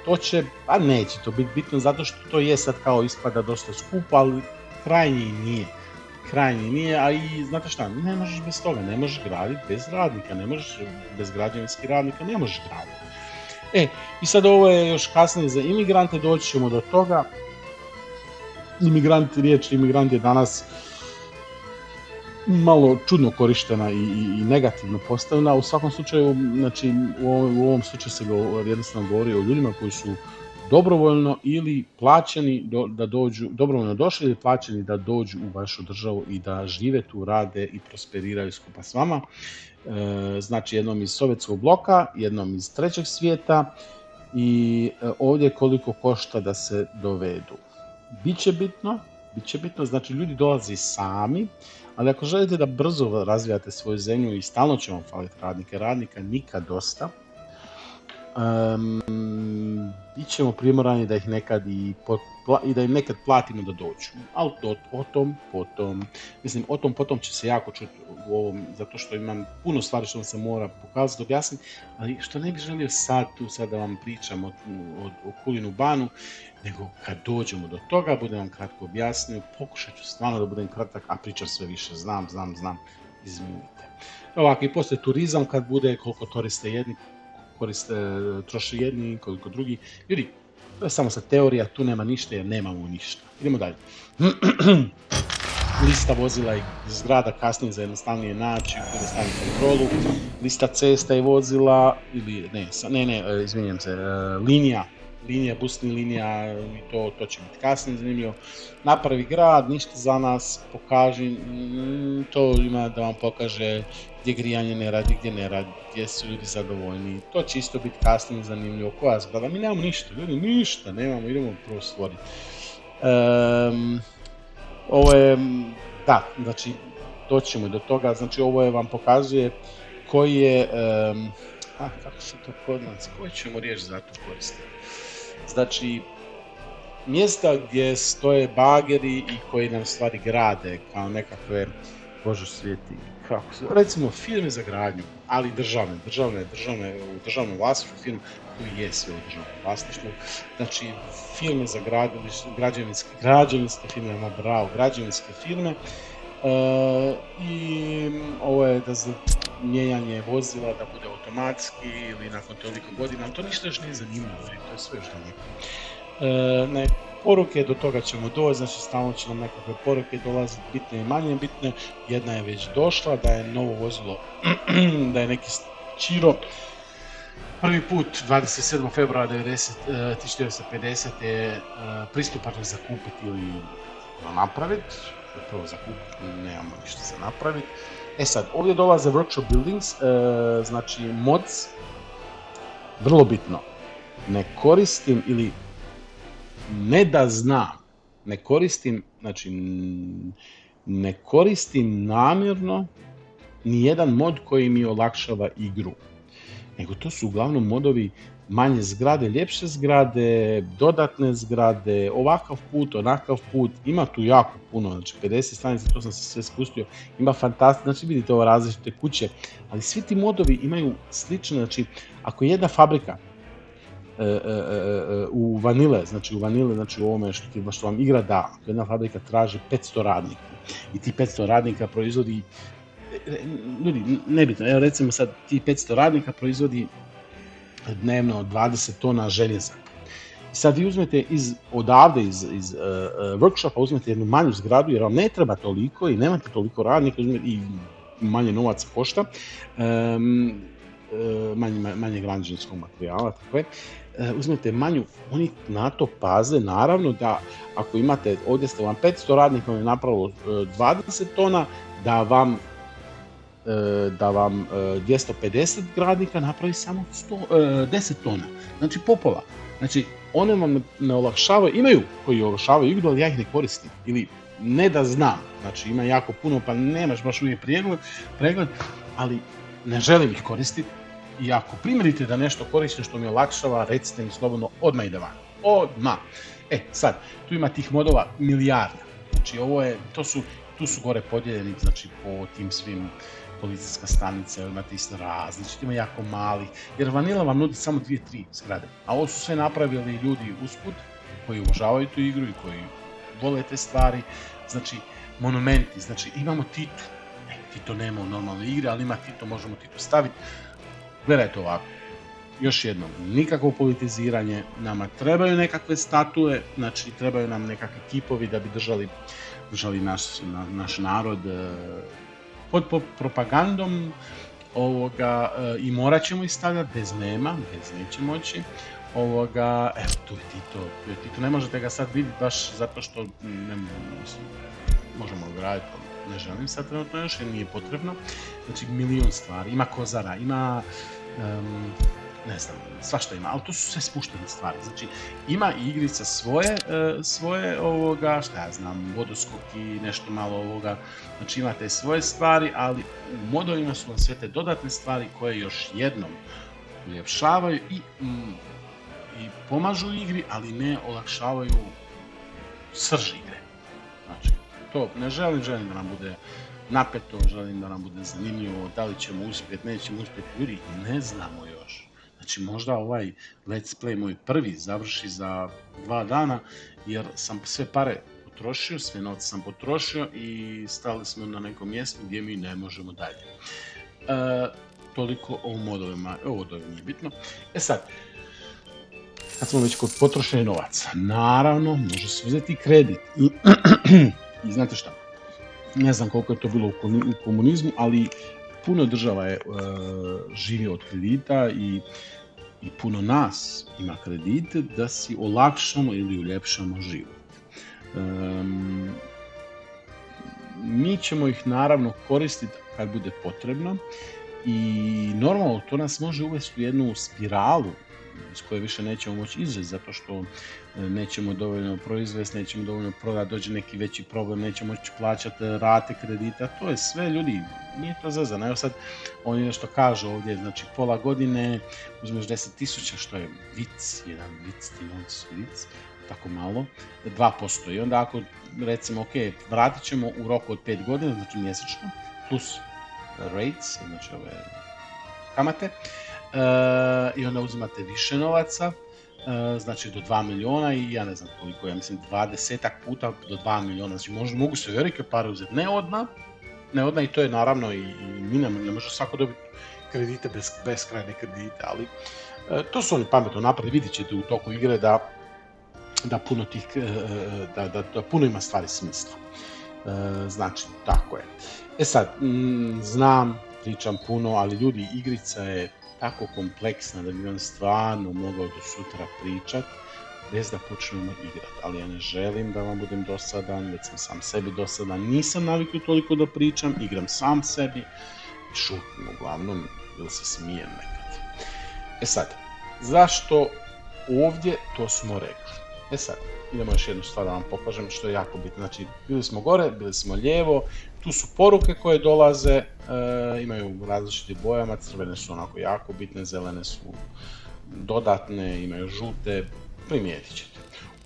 To će, neće to biti bitno zato što to je sad kao ispada dosta skupo, ali krajnji nije, a i znate šta, ne možeš bez toga, ne možeš graditi bez radnika, ne možeš bez građevinskih radnika, ne možeš graditi. I sad ovo je još kasnije za imigrante, doći ćemo do toga. Riječ imigrant je danas malo čudno korištena i negativno postavljena. U svakom slučaju, znači u ovom slučaju se jednostavno govori o ljudima koji su dobrovoljno ili plaćeni da dođu, dobrovoljno došli ili plaćeni da dođu u vašu državu i da žive tu, rade i prosperiraju skupa s vama. Znači jednom iz sovjetskog bloka, jednom iz trećeg svijeta i ovdje koliko košta da se dovedu. Biće bitno, znači ljudi dolaze sami, ali ako želite da brzo razvijate svoju zemlju i stalno će vam faliti radnika nikad dosta, bit ćemo primorani da ih nekad i da im nekad platimo da dođu. Ali o tom potom. Mislim, o tom potom će se jako čuti u ovom, zato što imam puno stvari što vam se mora pokazati, objasniti, ali što ne bih želio sad da vam pričam o Kulinu banu, nego kad dođemo do toga, budem vam kratko objasnio, pokušat ću stvarno da budem kratak, a pričam sve više, znam, izvinite. Ovako, i poslije turizam kad bude, koliko turiste jedni, troše jedni, koliko drugi. Ljudi, to je samo sa teorija, tu nema ništa jer nemamo ništa. Idemo dalje. Lista vozila i zgrada kasnije za jednostavnije naći, jednostavnije kontrolu. Lista cesta i vozila, ili izvinjam se, linija, busnih linija, to će biti kasnije zanimljivo. Napravi grad, ništa za nas, pokaži, to ima da vam pokaže gdje grijanje ne radi, gdje ne radi, gdje su ljudi zadovoljni. To će isto biti kasnije zanimljivo. Koja zgrada? Mi nemamo ništa, ljudi, ništa nemamo, idemo prvo stvoriti. Ovo je, da, znači, doćemo do toga, znači ovo je vam pokazuje koji je, kako se to kod nas, koji ćemo riječ za to koristiti. Znači, mjesta gdje stoje bageri i koji nam stvari grade kao nekakve, Bože svijeti, kako se, recimo firme za gradnju, ali državne, u državnom vlasništvu firme koji je sve u državnom vlasništvu, znači firme za građevinske firme, građevinske firme, i ovo je da za mijenjanje vozila da bude automatski ili nakon toliko godina, ali to ništa još nije zanimljivo, to je sve još daleko. Poruke, do toga ćemo doći, znači stalno će nam nekakve poruke dolaziti, bitne i manje bitne. Jedna je već došla, da je novo vozilo, da je neki Čiro prvi put 27. februara 1950. je pristupačno za kupiti ili napraviti. Prvo za kupiti, nemamo ništa za napraviti. Sad, ovdje dolaze workshop buildings, znači mods, vrlo bitno, ne koristim ili ne da znam, ne koristim namjerno nijedan mod koji mi olakšava igru, nego to su uglavnom modovi manje zgrade, ljepše zgrade, dodatne zgrade, ovakav put, onakav put, ima tu jako puno, znači 50 stranica, to sam se sve spustio, ima fantastično, znači vidite ovo različite kuće, ali svi ti modovi imaju slične, znači ako je jedna fabrika u vanile, znači u ovome što vam igra da, ako jedna fabrika traži 500 radnika i ti 500 radnika proizvodi, ljudi, nebitno, evo recimo sad ti 500 radnika proizvodi dnevno 20 tona željeza. I sad vi uzmete odavde iz workshopa, uzmete jednu manju zgradu jer vam ne treba toliko i nemate toliko radnika i manje novaca košta, manje građevinskog materijala, tako je. Uzmete manju, oni na to paze, naravno da ako imate, ovdje ste vam 500 radnika, vam je napravilo 20 tona, da vam 250 radnika napravi samo 10 tona, znači popola. Znači, one vam ne olakšavaju, imaju koji olakšavaju igru, ali ja ih ne koristim, ili ne da znam, znači ima jako puno, pa nemaš baš uvijek pregled, ali ne želim ih koristiti. I ako primjerite da nešto koristim što mi olakšava, recite mi slobodno, odmah ide van. Odmah. Sad, tu ima tih modova milijarda. Znači, tu su gore podijeljeni, znači, po tim svim policijska stanica, imate isto različiti, ima jako malih, jer Vanilla vam nudi samo 2-3 zgrade. A ovo su sve napravili ljudi usput, koji uvažavaju tu igru i koji vole te stvari. Znači, monumenti, znači, imamo Titu. Tito nema u normalnoj igri, ali ima Tito, možemo Tito staviti. Gledajte ovako, još jednom, nikakvo politiziranje, nama trebaju nekakve statue, znači trebaju nam nekakvi kipovi da bi držali naš narod pod propagandom i morat ćemo ih stavljati, bez neće moći. Tu je Tito, ne možete ga sad vidjeti baš zato što možemo graditi, ne želim sad trenutno još jer nije potrebno. Znači milion stvari, ima kozara, ima ne znam, svašta ima, ali to su sve spuštene stvari. Znači ima igrica svoje šta ja znam, vodoskok i nešto malo znači imate svoje stvari, ali u modovima su vam sve te dodatne stvari koje još jednom uljepšavaju i pomažu igri, ali ne olakšavaju srž igre. Znači, to ne želim da nam bude napeto, želim da nam bude zanimljivo, da li ćemo uspjeti, nećemo uspjeti, ljudi, ne znamo još. Znači, možda ovaj Let's Play moj prvi završi za 2 dana, jer sam sve pare potrošio, sve novce sam potrošio i stali smo na nekom mjestu gdje mi ne možemo dalje. Toliko o modovima, ovo nije bitno. Sad, kad smo već kod potrošenja novaca, naravno, može se uzeti kredit. I znate šta, ne znam koliko je to bilo u komunizmu, ali puno država je živi od kredita i puno nas ima kredite da si olakšamo ili uljepšamo život. Mi ćemo ih naravno koristiti kad bude potrebno i normalno to nas može uvesti u jednu spiralu iz koje više nećemo moći izvesti zato što nećemo dovoljno proizvesti, nećemo dovoljno prodati, dođe neki veći problem, nećemo moći plaćati rate kredita, to je sve, ljudi, nije to zezano. Evo sad, oni nešto kažu ovdje, znači pola godine uzmeš 10.000, što je vic, jedan vic, ti novci su vic, tako malo, 2%. I onda ako recimo, ok, vratit ćemo u roku od 5 godina, znači mjesečno, plus rates, znači ove kamate, i onda uzimate više novaca, znači do 2 miliona i ja ne znam koliko, ja mislim 20 puta do 2 miliona, znači mogu se velike pare uzeti, ne odmah i to je naravno i mi ne može svako dobiti kredite, beskrajne kredite, ali to su oni pametno napravili, vidjet ćete u toku igre da puno tih, da puno ima stvari smisla. Znači, tako je. Sad, znam, pričam puno, ali ljudi, igrica je tako kompleksna da bi vam stvarno mogao do sutra pričat bez da počnemo igrat, ali ja ne želim da vam budem dosadan, već sam sam sebi dosadan, nisam navikao toliko da pričam, igram sam sebi i šutim uglavnom ili se smijem nekad. Sad, zašto ovdje, to smo rekli. Sad, idemo još jednu stvar da vam pokažem što je jako bitno. Znači, bili smo gore, bili smo lijevo, tu su poruke koje dolaze, imaju različite bojama, crvene su onako jako bitne, zelene su dodatne, imaju žute, primijetit ćete.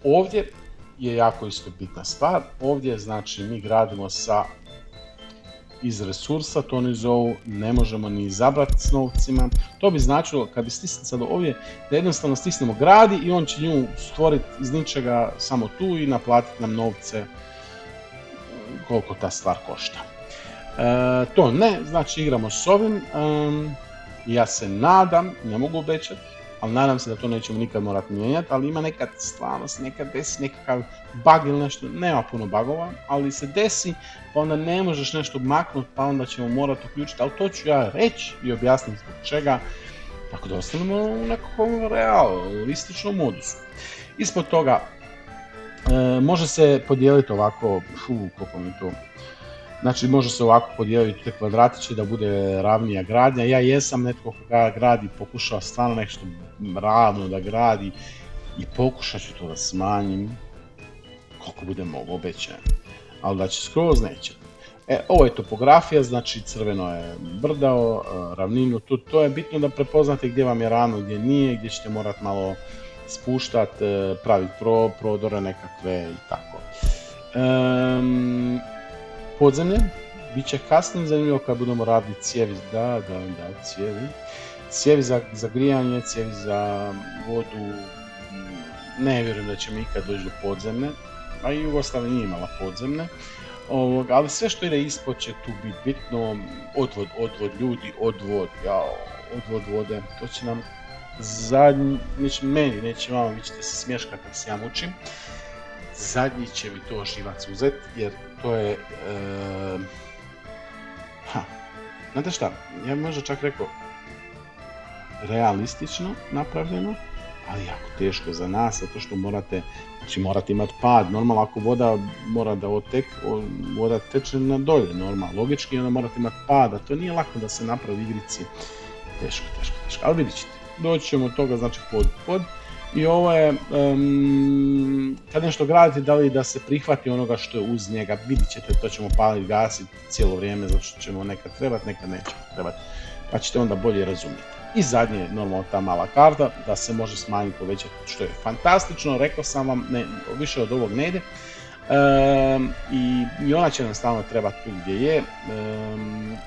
Ovdje je jako isto bitna stvar, ovdje znači mi gradimo iz resursa, to oni zovu, ne možemo ni izabrati s novcima. To bi značilo, kad bi stisnuli sad ovdje, da jednostavno stisnemo gradi i on će nju stvoriti iz ničega samo tu i naplatiti nam novce koliko ta stvar košta. To ne, znači igramo s ovim, ja se nadam, ne mogu obećati, ali nadam se da to nećemo nikad morati mijenjati, ali ima nekad stvarno se nekad desi nekakav bug ili nešto, nema puno bugova, ali se desi pa onda ne možeš nešto maknuti pa onda ćemo morati uključiti, ali to ću ja reći i objasniti zbog čega, tako da ostanemo u nekakvom realističnom modusu. Ispod toga može se podijeliti ovako, koliko mi to... Znači može se ovako podijeliti te kvadratiće da bude ravnija gradnja. Ja jesam netko koga gradi, pokušava stvarno nešto ravno da gradi i pokušat ću to da smanjim koliko bude mogo, obećajem. Ali da će skroz neće. Ovo je topografija, znači crveno je brdo, ravninu, to je bitno da prepoznate gdje vam je ravno, gdje nije, gdje ćete morati malo spuštati, praviti prodore nekakve i tako. Podzemlje, bit će kasnije zanimljivo kad budemo radili cijevi, cijevi za grijanje, cijevi za vodu, ne vjerujem da ćemo ikad doći do podzemne, a i Jugoslavija nije imala podzemne, ali sve što ide ispod će tu biti bitno, odvod ljudi, odvod vode, to će nam zadnji, meni, neće vama, vi ćete se smješkati kad se ja mučim, zadnji će mi to živac uzeti, jer to je, znate šta, ja bi možda čak rekao realistično napravljeno, ali jako teško za nas, zato što morate imati pad, normalno ako voda mora da voda teče na dolje, normalno, logički onda morate imati pad, a to nije lako da se napravi u igrici, teško, ali vidit ćete, doći ćemo od toga, znači pod. I ovo je, kad nešto gradite, da li da se prihvati onoga što je uz njega, vidit ćete, to ćemo paliti, gasiti cijelo vrijeme, zato što ćemo nekad trebati, nekad nećemo trebati, pa ćete onda bolje razumjeti. I zadnje, normalno ta mala karta, da se može smanjiti, povećati, što je fantastično, rekao sam vam, više od ovog ne ide. I ona će nam stalno trebati tu gdje je,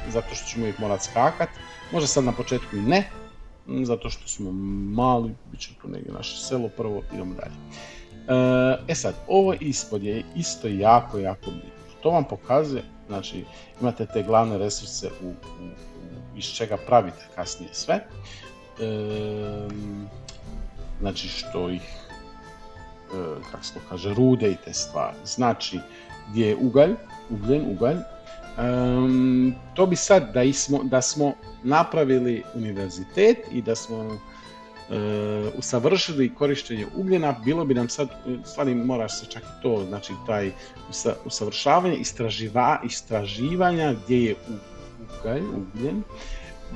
zato što ćemo uvijek morati skakat. Možda sad na početku i ne, zato što smo mali, bit će tu negdje naše selo prvo, idemo dalje. Sad, ovo ispod je isto jako bitno. To vam pokazuje, znači imate te glavne resurse iz čega pravite kasnije sve. Znači što ih, kako se to kaže, rude i te stvari. Znači gdje je ugalj, to bi sad da smo napravili univerzitet i da smo usavršili korištenje ugljena, bilo bi nam sad, stvari moraš se čak i to, znači taj usavršavanje, istraživanja gdje je ugljen,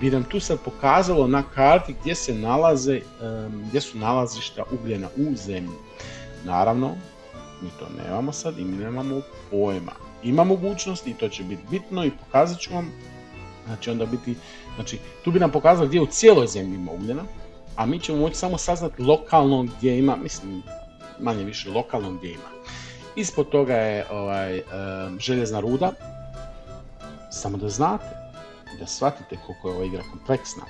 bi nam tu sad pokazalo na karti gdje su nalazišta ugljena u zemlji. Naravno, mi to nemamo sad i mi nemamo pojma. Ima mogućnosti i to će biti bitno i pokazat ću vam, znači tu bi nam pokazalo gdje u cijeloj zemlji ima ugljena, a mi ćemo moći samo saznati lokalno gdje ima, mislim manje više lokalno gdje ima. Ispod toga je željezna ruda, samo da znate, da shvatite koliko je ova igra kompleksna.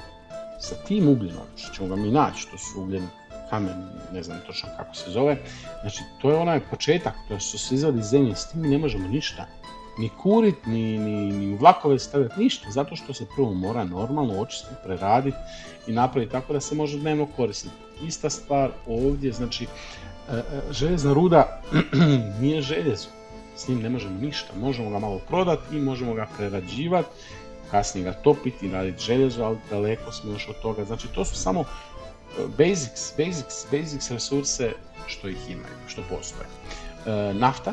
Sa tim ugljenom, što ćemo ga mi naći, to su ugljen kamen, ne znam točno kako se zove, znači to je onaj početak, to što se izvadi iz zemlje, s tim mi ne možemo ništa. Ni kurit, ni u vlakove staviti, ništa, zato što se prvo mora normalno očistiti, preraditi i napraviti tako da se može dnevno koristiti. Ista stvar ovdje, znači željezna ruda nije željezo, s njim ne možemo ništa, možemo ga malo prodati i možemo ga prerađivati, kasnije ga topiti i raditi željezo, ali daleko smo još od toga. Znači to su samo basics resurse što ih imaju, što postoje. Nafta.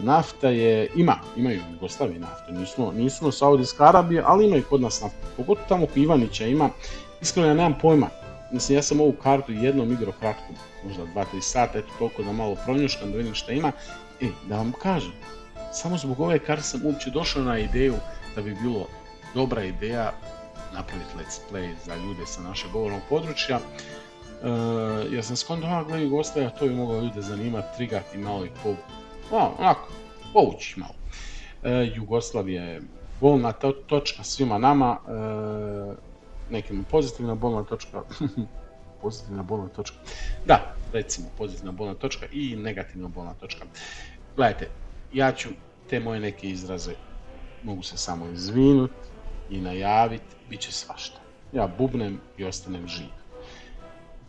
Nafta je, imaju u Jugoslaviji naftu, nismo Saudijska Arabija, ali imaju kod nas naftu, pogotovo tamo kod Ivanića ima, iskreno ja nemam pojma, mislim ja sam ovu kartu jednom igrao kratko, možda 2-3 sata, eto toliko da malo pronjuškam, da vidim šta ima, da vam kažem, samo zbog ove karte sam uopće došao na ideju da bi bilo dobra ideja napraviti let's play za ljude sa našeg govornog područja. Ja sam skonto gledao Jugoslavija, to bi moglo ljude zanimati, trigati malo i povući malo. Jugoslavija je bolna točka svima nama, nekima pozitivna bolna točka, pozitivna bolna točka, da, recimo pozitivna bolna točka i negativna bolna točka. Gledajte, ja ću te moje neke izraze, mogu se samo izvinuti i najaviti, bit će svašta. Ja bubnem i ostanem živ.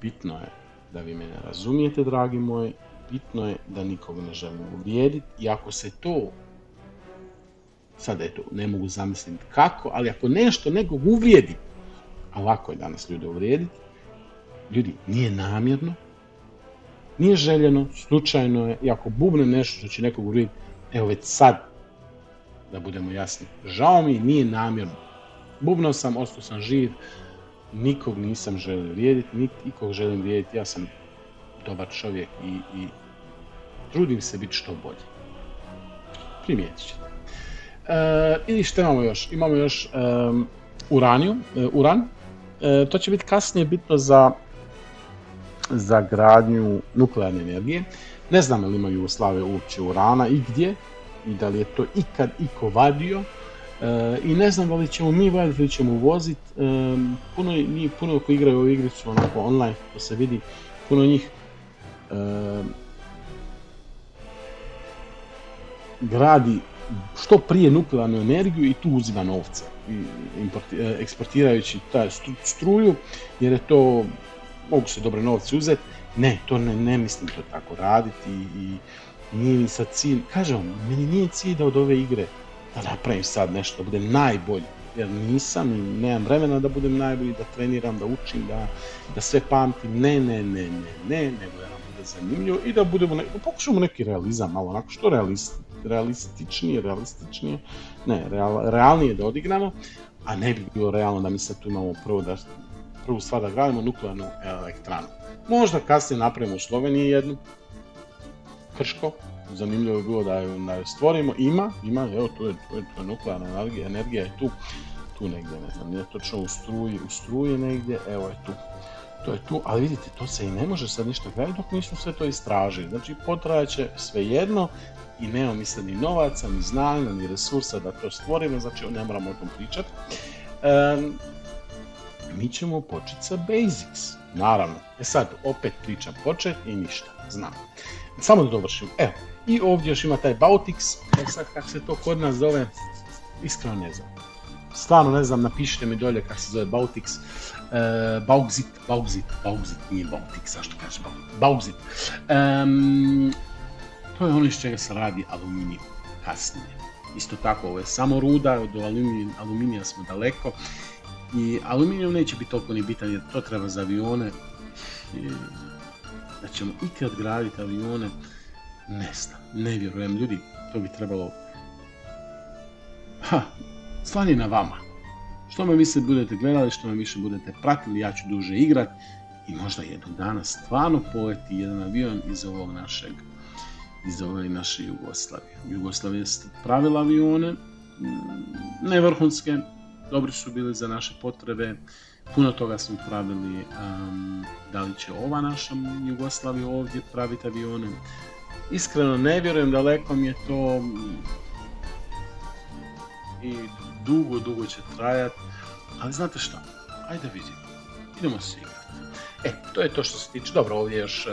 Bitno je da vi mene razumijete, dragi moji, bitno je da nikog ne želim uvrijediti i ako se to, sad eto, ne mogu zamisliti kako, ali ako nešto nekog uvrijedi, a lako je danas ljude uvrijediti, ljudi, nije namjerno, nije željeno, slučajno je, i ako bubnem nešto što će nekog uvrijediti, evo već sad, da budemo jasni, žao mi, nije namjerno. Bubnao sam, ostao sam živ, nikog nisam želio vrijediti, nikog želim vrijediti, ja sam dobar čovjek i trudim se biti što bolje. Primijetit ćete. I što imamo još? Imamo još uran. To će biti kasnije bitno za gradnju nuklearne energije. Ne znam li ima Jugoslavija uopće urana i gdje, i da li je to ikad iko vadio. I ne znam da li ćemo mi vaditi ili ćemo uvoziti, puno koji igraju ovu igricu onako online, to se vidi, puno njih gradi što prije nuklearnu energiju i tu uzima novce, eksportirajući taj struju, jer je to, mogu se dobre novce uzeti, ne mislim to tako raditi i nije mi sad cilj, kažem vam, meni nije cilj da od ove igre da napravim sad nešto, da budem najbolji, jer nisam i nemam vremena da budem najbolji, da treniram, da učim, da sve pamtim, ne, nego da nam bude zanimljivo i da pokušamo neki realizam, malo onako što realističnije, realnije da odigramo, a ne bi bilo realno da mi sad tu imamo prvu stvar da gradimo nuklearnu elektranu. Možda kasnije napravimo u Sloveniji jednu, Krško, zanimljivo je bilo da ju stvorimo, ima, evo tu je nuklearna energija je tu tu negdje, ne znam, nije točno u struji negdje, evo je tu. To je tu, ali vidite, to se i ne može sad ništa graditi dok nisu sve to istražili. Znači, potrajat će svejedno i nema misle ni novaca, ni znanja, ni resursa da to stvorimo, znači ne moramo o tom pričati. Mi ćemo početi sa basics, naravno. Sad, opet pričam počet i ništa, znam. Samo da dovršim, evo, i ovdje još ima taj Bautix, sad kako se to kod nas zove, iskreno ne znam. Stvarno ne znam, napišite mi dolje kako se zove Bautix. Bauxit, nije Bautix, zašto kažeš Bauxit. To je ono iz čega se radi aluminij kasnije. Isto tako, ovo je samo ruda, do aluminija smo daleko. I aluminijum neće biti toliko ni bitan jer to treba za avione. Da ćemo ikad graditi avione, ne znam, ne vjerujem, ljudi, to bi trebalo... Stvar na vama. Što me više budete gledali, što me više budete pratili, ja ću duže igrati i možda jednog dana stvarno poleti jedan avion iz ove naše Jugoslavije. Jugoslavija je pravila avione, ne vrhunske, dobri su bili za naše potrebe, puno toga smo pravili, da li će ova naša Jugoslavija ovdje praviti avione. Iskreno ne vjerujem, daleko mi je to i dugo će trajati, ali znate šta, ajde vidimo, idemo se igrati. To je to što se tiče, dobro, ovdje još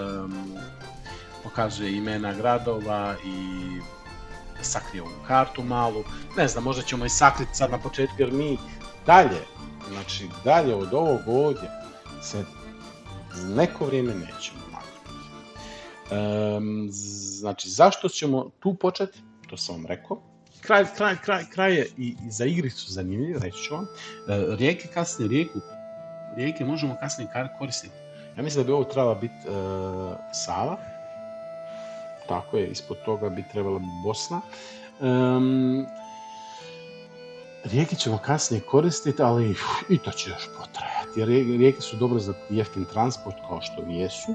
pokazuje imena gradova i sakrije ovu kartu malu, ne znam, možda ćemo i sakriti sad na početku jer mi dalje od ovog ovdje se neko vrijeme nećemo maknuti. Znači, zašto ćemo tu početi, to sam vam rekao. Kraj je i za igricu zanimljiv, reći ću vam. Rijeke kasnije, rijeke možemo kasnije koristiti. Ja mislim da bi ovo trebala biti Sava. Tako je, ispod toga bi trebala biti Bosna. Rijeke ćemo kasnije koristiti, ali i to će još potrajati. Jer rijeke su dobre za jeftin transport kao što jesu.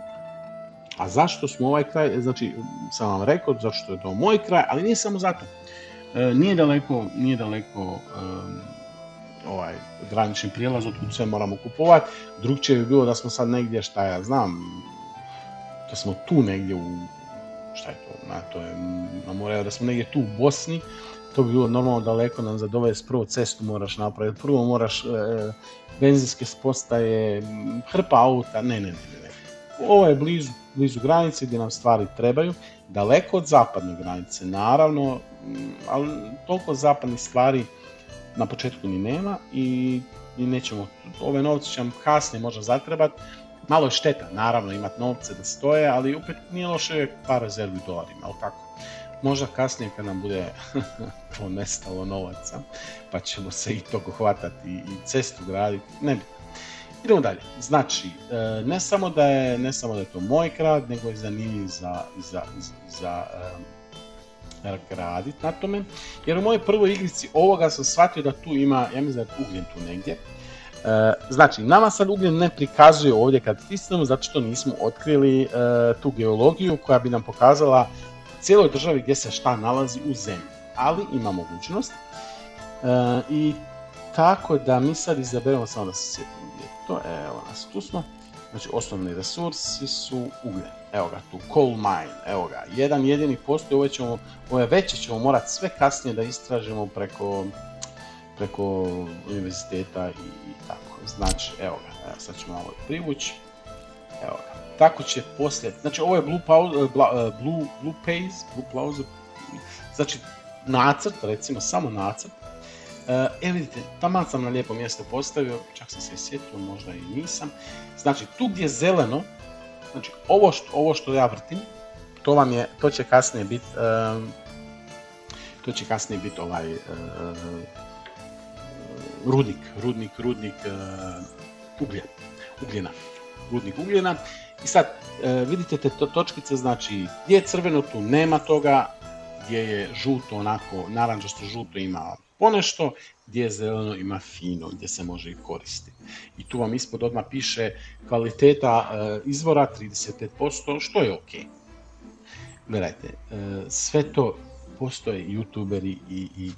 A zašto smo ovaj kraj, znači sam vam rekao zašto je to moj kraj, ali nije samo zato. Nije daleko ovaj granični prijelaz od kud sve moramo kupovati. Drugčije bi bilo da smo sad negdje, šta ja znam, da smo tu negdje u, šta je to, to je na more, da smo negdje tu u Bosni, to bi bilo normalno daleko, nam za dovesti prvo cestu moraš napraviti, prvo moraš benzinske postaje, hrpa auta, ne. Ovo je blizu granice gdje nam stvari trebaju, daleko od zapadne granice, naravno, ali toliko zapadnih stvari na početku ni nema i nećemo, ove novce će nam kasnije možda zatrebati. Malo je šteta, naravno, imati novce da stoje, ali opet nije loše par rezervi u dolarima, ali tako. Možda kasnije kad nam bude ponestalo novaca, pa ćemo se i toga hvatati i cestu graditi, ne bi. Idemo dalje. Znači, ne samo da je to moj kraj, nego je zanimljiv za graditi na tome. Jer u mojoj prvoj igrici ovoga sam shvatio da tu ima, ja mislim da je ugljen tu negdje. Znači, nama sad ugljen ne prikazuje ovdje kad stisnemo, zato što nismo otkrili tu geologiju koja bi nam pokazala cijeloj državi gdje se šta nalazi u zemlji. Ali ima mogućnost. I tako da mi sad izaberemo, samo da se sjetimo gdje je to, evo nas, tu smo. Znači, osnovni resursi su ugljen. Evo ga tu, coal mine, evo ga, jedan jedini postoji, ove veće ćemo morati sve kasnije da istražimo preko univerziteta i tako. Znači, evo ga, sad ćemo malo privući, evo ga. Tako će poslije, znači ovo je blue pause, znači nacrt, recimo samo nacrt. Vidite, taman sam na lijepo mjesto postavio, čak sam se sjetio, možda i nisam. Znači, tu gdje je zeleno, znači ovo što ja vrtim, to će kasnije biti ovaj rudnik ugljena. I sad, vidite te točkice, znači, gdje je crveno, tu nema toga, gdje je žuto, onako, narančasto žuto ima ponešto, gdje je zeleno ima fino, gdje se može i koristiti. I tu vam ispod odmah piše kvaliteta izvora 35%, što je ok. Gledajte, sve to postoje youtuberi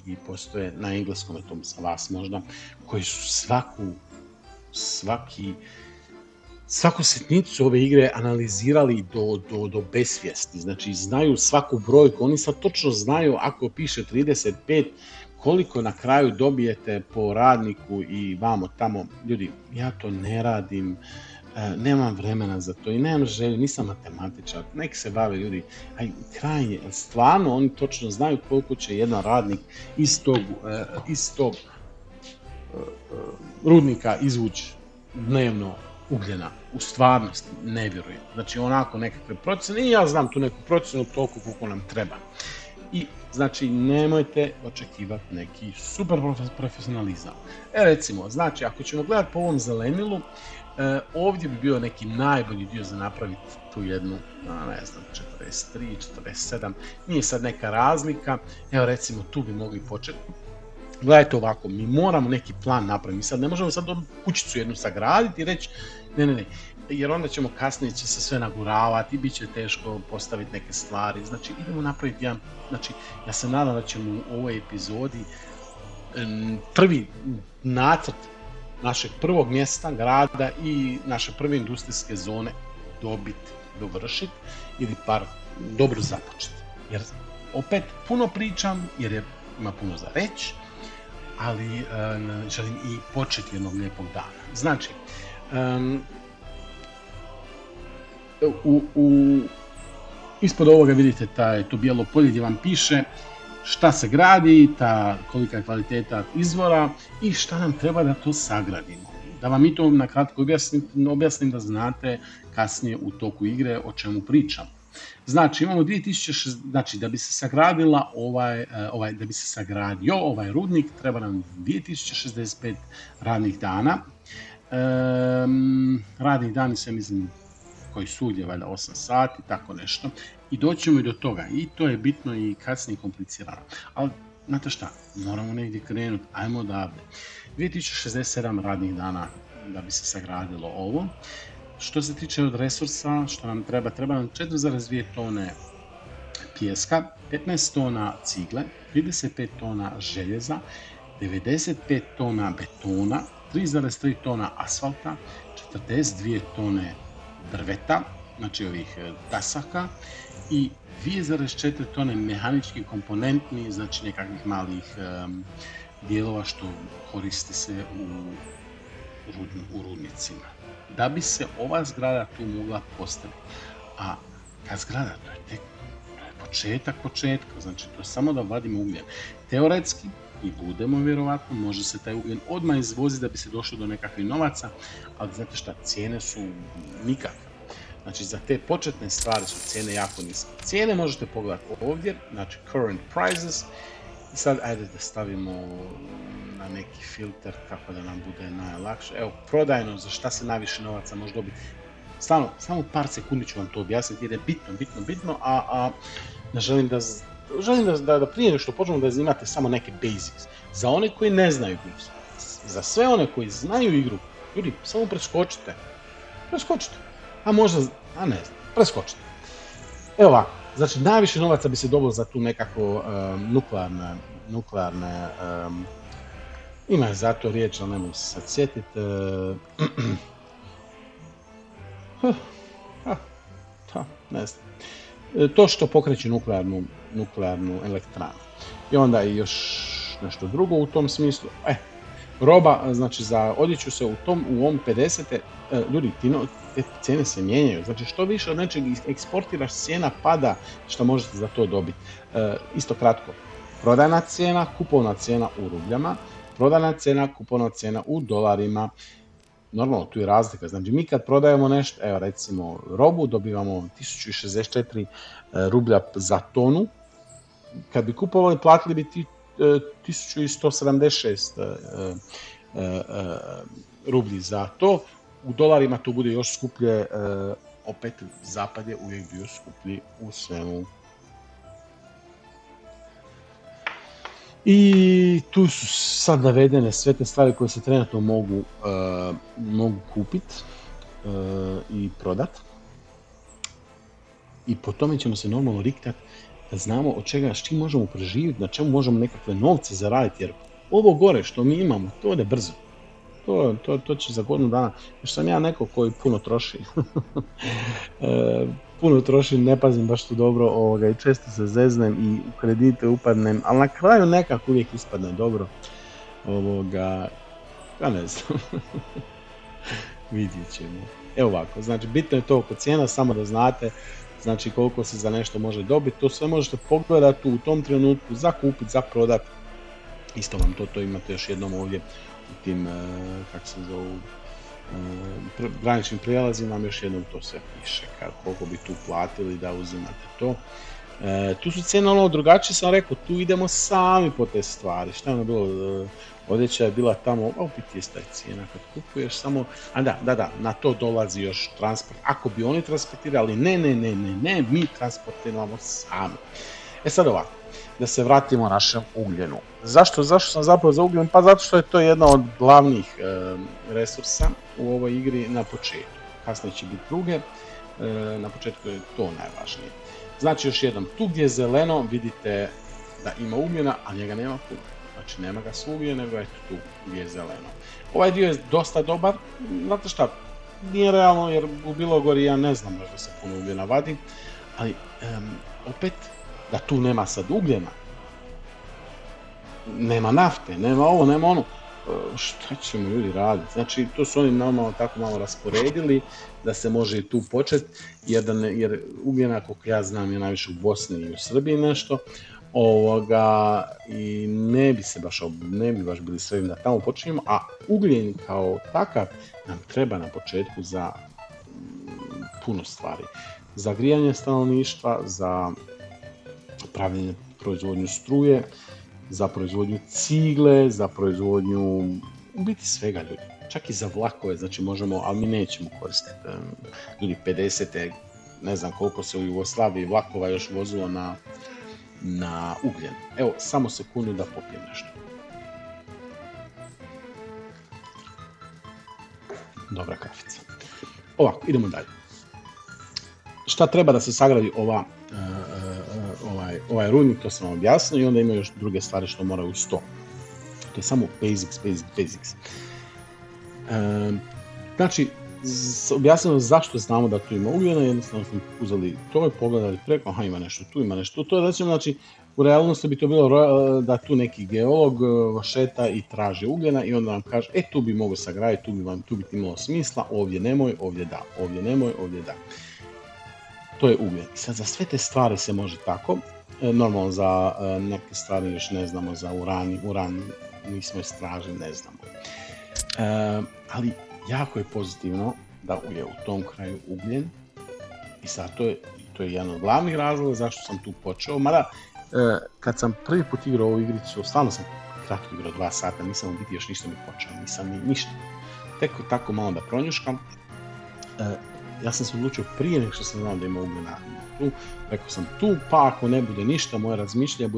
i postoje na engleskom, to za vas možda, koji su svaku sitnicu ove igre analizirali do besvijesti, znači znaju svaku brojku, oni sad točno znaju ako piše 35, koliko na kraju dobijete po radniku i vamo tamo. Ljudi, ja to ne radim, nemam vremena za to i nemam želju, nisam matematičar, nek se bave ljudi, krajnje, stvarno oni točno znaju koliko će jedan radnik iz tog rudnika izvući dnevno ugljena. U stvarnosti ne vjerujem. Znači onako nekakve procjene i ja znam tu neku procjenu toliko koliko nam treba. I znači nemojte očekivati neki super profesionalizam. Recimo, znači ako ćemo gledati po ovom zelenilu, ovdje bi bio neki najbolji dio za napraviti tu jednu, ne znam, 43, 47, nije sad neka razlika. Evo recimo tu bi mogli početi. Gledajte ovako, mi moramo neki plan napraviti, mi sad ne možemo sad kućicu jednu sagraditi i reći ne, jer onda ćemo kasnije će se sve naguravati i bit će teško postaviti neke stvari, znači idemo napraviti jedan, znači ja se nadam da ćemo u ovoj epizodi prvi nacrt našeg prvog mjesta grada i naše prve industrijske zone dobiti, dovršiti ili par dobro započeti, jer opet puno pričam jer ima puno za reći, ali želim i početi jednog lijepog dana. Znači, ispod ovoga vidite to bijelo polje gdje vam piše šta se gradi, kolika je kvaliteta izvora i šta nam treba da to sagradimo. Da vam i to na kratko objasnim da znate kasnije u toku igre o čemu pričam. Znači imamo 2006, znači da bi se sagradila da bi se sagradio ovaj rudnik treba nam 2065 radnih dana. Radnih dani se mislim koji su je valjda 8 sati, tako nešto. I doćemo i do toga. I to je bitno i kasnije komplicirano. Ali, znate šta, moramo negdje krenuti, ajmo odavde. 2067 radnih dana da bi se sagradilo ovo. Što se tiče od resursa, što nam treba nam 4,2 tone pijeska, 15 tona cigle, 35 tona željeza, 95 tona betona, 3,3 tona asfalta, 42 tone drveta, znači ovih dasaka i 2,4 tone mehaničkih komponentni, znači nekakvih malih dijelova što koristi se u rudnicima. Da bi se ova zgrada tu mogla postaviti. A ta zgrada, to je tek početka, znači to je samo da vadimo ugljen. Teoretski, i budemo vjerovatno, može se taj ugljen odmah izvoziti da bi se došlo do nekakvih novaca, ali znate šta, cijene su nikakve. Znači za te početne stvari su cijene jako niske. Cijene možete pogledati ovdje, znači current prices, i sad ajde da stavimo na neki filter kako da nam bude najlakše. Evo, prodajno, za šta se najviše novaca može dobiti. Samo par sekundi ću vam to objasniti jer je bitno, a želim da prije nego što počnemo da imate samo neke basics. Za one koji ne znaju igru, za sve one koji znaju igru, ljudi, samo preskočite. Preskočite. Evo ovako, znači najviše novaca bi se dobilo za tu nekako nuklearne ima za to riječ, ali ne mogu se sad sjetiti. Ne znam. To što pokreće nuklearnu elektranu. I onda i još nešto drugo u tom smislu. Roba, znači za odjeću se u ovom 50. Ljudi, te cijene se mijenjaju. Znači što više od nečeg eksportiraš, cijena pada, što možete za to dobiti. Isto kratko, prodajna cijena, kupovna cijena u rubljama, prodajna cijena, kupovna cijena u dolarima. Normalno, tu je razlika. Znači, mi kad prodajemo nešto, evo recimo robu, dobivamo 1064 rublja za tonu. Kad bi kupovali, platili bi 1176 rublji za to. U dolarima to bude još skuplje, opet zapad je uvijek bio skuplji u svemu. I tu su sad navedene sve te stvari koje se trenutno mogu kupiti i prodati. I po tome ćemo se normalno riktati da znamo od čega, s čim možemo preživjeti, na čemu možemo nekakve novce zaraditi, jer ovo gore što mi imamo, to ode brzo. To će za godinu dana, još sam ja neko koji puno troši. Puno trošim, ne pazim baš tu dobro i često se zeznem i u kredite upadnem, ali na kraju nekako uvijek ispadne dobro. Ja ne znam. Vidjet ćemo. Evo ovako, znači bitno je to oko cijena, samo da znate znači koliko se za nešto može dobiti, to sve možete pogledati u tom trenutku, za kupiti, za prodati. Isto vam to imate još jednom ovdje u tim, kako se zovu, graničnim prijelazima, vam još jednom to sve piše, koliko bi tu platili da uzimate to. Tu su cijene drugačije, sam rekao, tu idemo sami po te stvari. Šta je ono bilo, odjeća je bila tamo, opet je ista cijena kad kupuješ samo, da, na to dolazi još transport. Ako bi oni transportirali, ne, mi transportiramo sami. Sad ovako, da se vratimo našem ugljenu. Zašto sam zapravo za ugljen? Pa zato što je to jedna od glavnih resursa u ovoj igri na početku. Kasnije će biti druge, na početku je to najvažnije. Znači još jednom, tu gdje je zeleno vidite da ima ugljena, a njega nema puno. Znači nema ga svugdje, nego je tu gdje je zeleno. Ovaj dio je dosta dobar, znate šta, nije realno jer u Bilogori ja ne znam da se puno ugljena vadi, ali opet da tu nema sad ugljena, nema nafte, nema ovo, nema ono, šta ćemo ljudi raditi? Znači to su oni normalno tako malo rasporedili da se može i tu početi, jer ugljena, koliko ja znam, je najviše u Bosni i u Srbiji nešto, i ne bi baš bili sretni da tamo počinjemo, a ugljen kao takav nam treba na početku za puno stvari. Za grijanje stanovništva, za pravljenje proizvodnju struje, za proizvodnju cigle, za proizvodnju, u biti svega ljudi. Čak i za vlakove, znači možemo, ali mi nećemo koristiti. Ljudi 50. ne znam koliko se u Jugoslaviji vlakova još vozilo na ugljen. Evo, samo sekundu da popijem nešto. Dobra kafica. Ovako, idemo dalje. Šta treba da se sagradi ovaj rudnik, to sam vam objasnio, i onda ima još druge stvari što moraju uz to. To je samo basics. Znači, objasnimo zašto znamo da tu ima ugljena, jednostavno smo uzeli to i pogledali preko, ima nešto tu, to je znači, u realnosti bi to bilo da tu neki geolog šeta i traži ugljena i onda nam kaže, tu bi mogu sagraditi, tu bi ti imalo smisla, ovdje nemoj, ovdje da, ovdje nemoj, ovdje da. To je ugljen. I sad za sve te stvari se može tako, normalno za neke stvari još ne znamo, za uran nismo istražili, ne znamo. Ali jako je pozitivno da je u tom kraju ugljen i sad to je jedan od glavnih razloga zašto sam tu počeo, mada kad sam prvi put igrao ovu igricu, stvarno sam kratko igrao 2 sata, nisam u biti još ništa ni počeo, nisam ni ništa. Tek tako malo da pronjuškam. Ja sam se odlučio prije nego što sam znao da ima ugljena tu, rekao sam tu, pa ako ne bude ništa, moje razmišlja,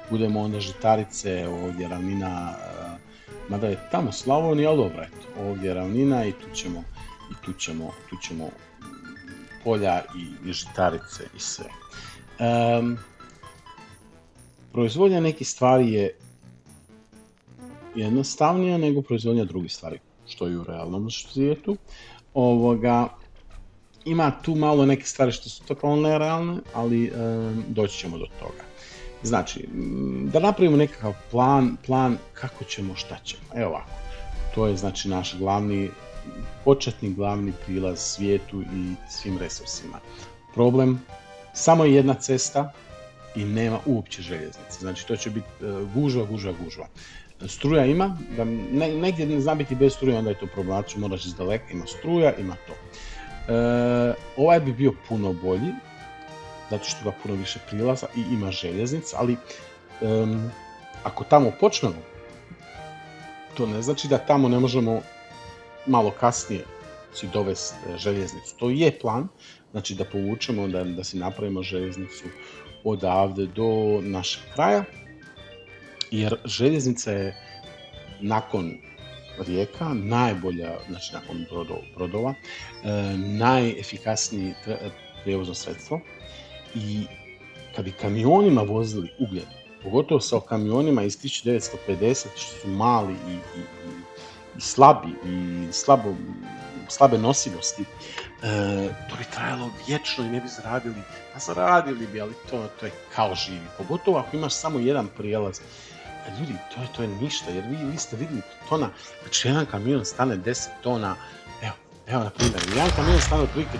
budemo onda žitarice, ovdje ravnina, mada je tamo Slavonija, ali dobro, ovdje je ravnina i tu ćemo polja i žitarice i sve. Proizvodnja nekih stvari je jednostavnija nego proizvodnja drugih stvari, što je u realnom svijetu. Ima tu malo neke stvari što su totalno nerealne, ali doći ćemo do toga. Znači, da napravimo nekakav plan kako ćemo, šta ćemo. Evo ovako, to je znači naš početni glavni prilaz svijetu i svim resursima. Problem, samo je jedna cesta i nema uopće željeznice. Znači, to će biti gužva. Struja ima, negdje ne zna biti bez struje, onda je to problematično, moraš iz daleka, ima struja, ima to. Ovaj bi bio puno bolji, zato što ima puno više prilaza i ima željeznica, ali ako tamo počnemo, to ne znači da tamo ne možemo malo kasnije si dovesti željeznicu. To je plan, znači da povučemo, da si napravimo željeznicu odavde do našeg kraja, jer željeznica je nakon rijeka najbolja, znači nakon brodova, najefikasniji prijevozno sredstvo i kad bi kamionima vozili ugljen, pogotovo sa kamionima iz 1950 što su mali i slabi i slabe nosivosti, to bi trajalo vječno i ne bi zaradili. Pa zaradili bi, ali to je kao živi. Pogotovo ako imaš samo jedan prijelaz. Ljudi, to je ništa, jer vi ste vidjeli tona, znači jedan kamion stane 10 tona, evo na primjer, jedan kamion stane otprilike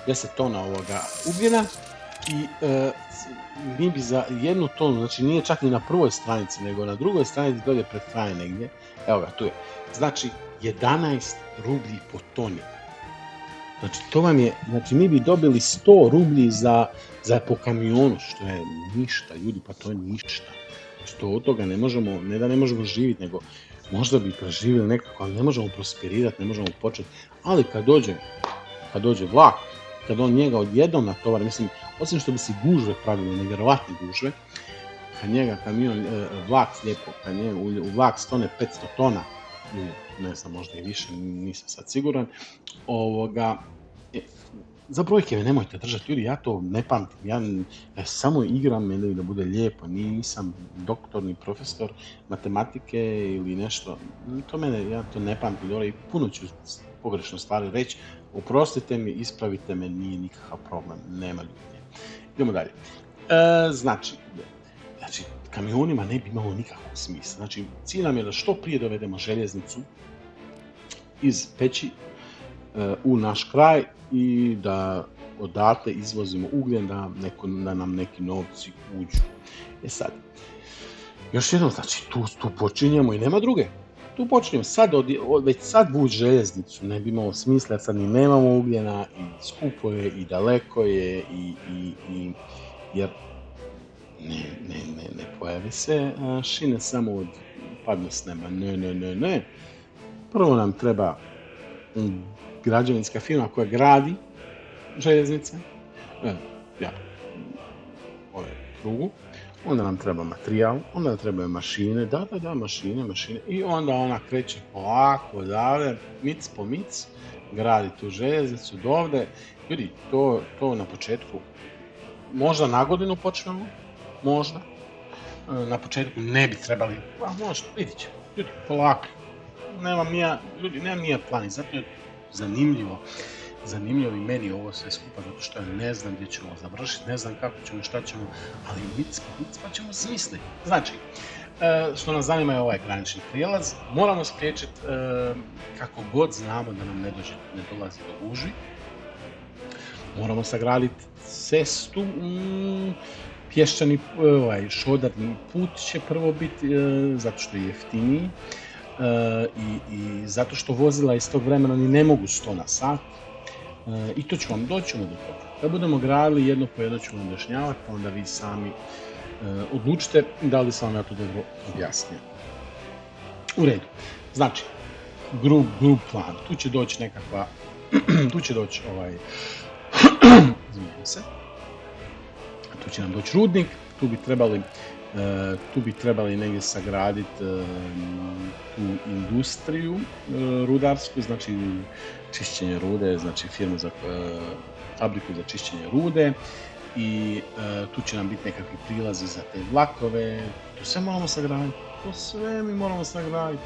10 tona ovoga ugljena i mi bi za 1 tonu, znači nije čak ni na prvoj stranici, nego na drugoj stranici dolje pred krajem negdje, evo ga, tu je, znači 11 rublji po toni. Znači to vam je, znači mi bi dobili 100 rublji za po kamionu, što je ništa, ljudi, pa to je ništa. Što od toga ne možemo, ne da ne možemo živjeti, nego možda bi preživjeli nekako, ali ne možemo prosperirati, ne možemo početi. Ali kad dođe vlak, kad on njega odjednom natovari, mislim, osim što bi si gužve pravili, nevjerovatne gužve, kad njega kamion, vlak slijepo, kad njega u vlak stone 500 tona, ne znam, možda i više, nisam sad siguran, za brojke me nemojte držati, ljudi, ja to ne pamtim, ja samo igram ili da bude lijepo, nisam doktor ni profesor matematike ili nešto, ja to ne pamtim, i puno ću pogrešno stvari reći, oprostite mi, ispravite me, nije nikakav problem, nema ljudi. Idemo dalje. Znači, kamionima ne bi imalo nikakvog smisla, znači cilj nam je da što prije dovedemo željeznicu iz Peći u naš kraj i da odatle izvozimo ugljen, da nam neki novci uđu. Sad, još jednom, znači, tu počinjemo i nema druge. Tu počinjemo, već sad vući željeznicu, ne bi imalo smisla, jer sad ni nemamo ugljena i skupo je i daleko je jer ne pojavi se šine samo od padne s neba, ne. Prvo nam treba građevinska firma koja gradi željeznice, prugu, onda nam treba materijal, onda nam trebaju mašine, mašine, i onda ona kreće polako odavde, mic po mic, gradi tu željeznicu do ovde. Ljudi, to na početku, možda na godinu počnemo, možda, na početku ne bi trebali, možda, vidit ćemo, ljudi, polako, nemam nija plan i zato je zanimljivo i meni ovo sve skupa, zato što ja ne znam gdje ćemo završiti, ne znam kako ćemo, šta ćemo, ali mic pa ćemo smisliti. Znači, što nas zanima je ovaj granični prijelaz, moramo spriječiti kako god znamo da nam ne dolazi do gužvi, moramo sagraditi cestu, pješčani, šodarni put će prvo biti, zato što je jeftiniji, i zato što vozila iz tog vremena ni ne mogu 100 na sat, i to ćemo do toga. Kad budemo gradili, jedno po jedno ću vam objašnjavati, pa onda vi sami odlučite da li sam vam ja to dobro objasnio. U redu. Znači, grub plan. Tu će doći izvinjam se, tu će nam doći rudnik, tu bi trebali negdje sagraditi tu industriju rudarsku, znači čišćenje rude, znači firmu za fabriku za čišćenje rude, i tu će nam biti nekakvi prilazi za te vlakove, to sve moramo sagraditi,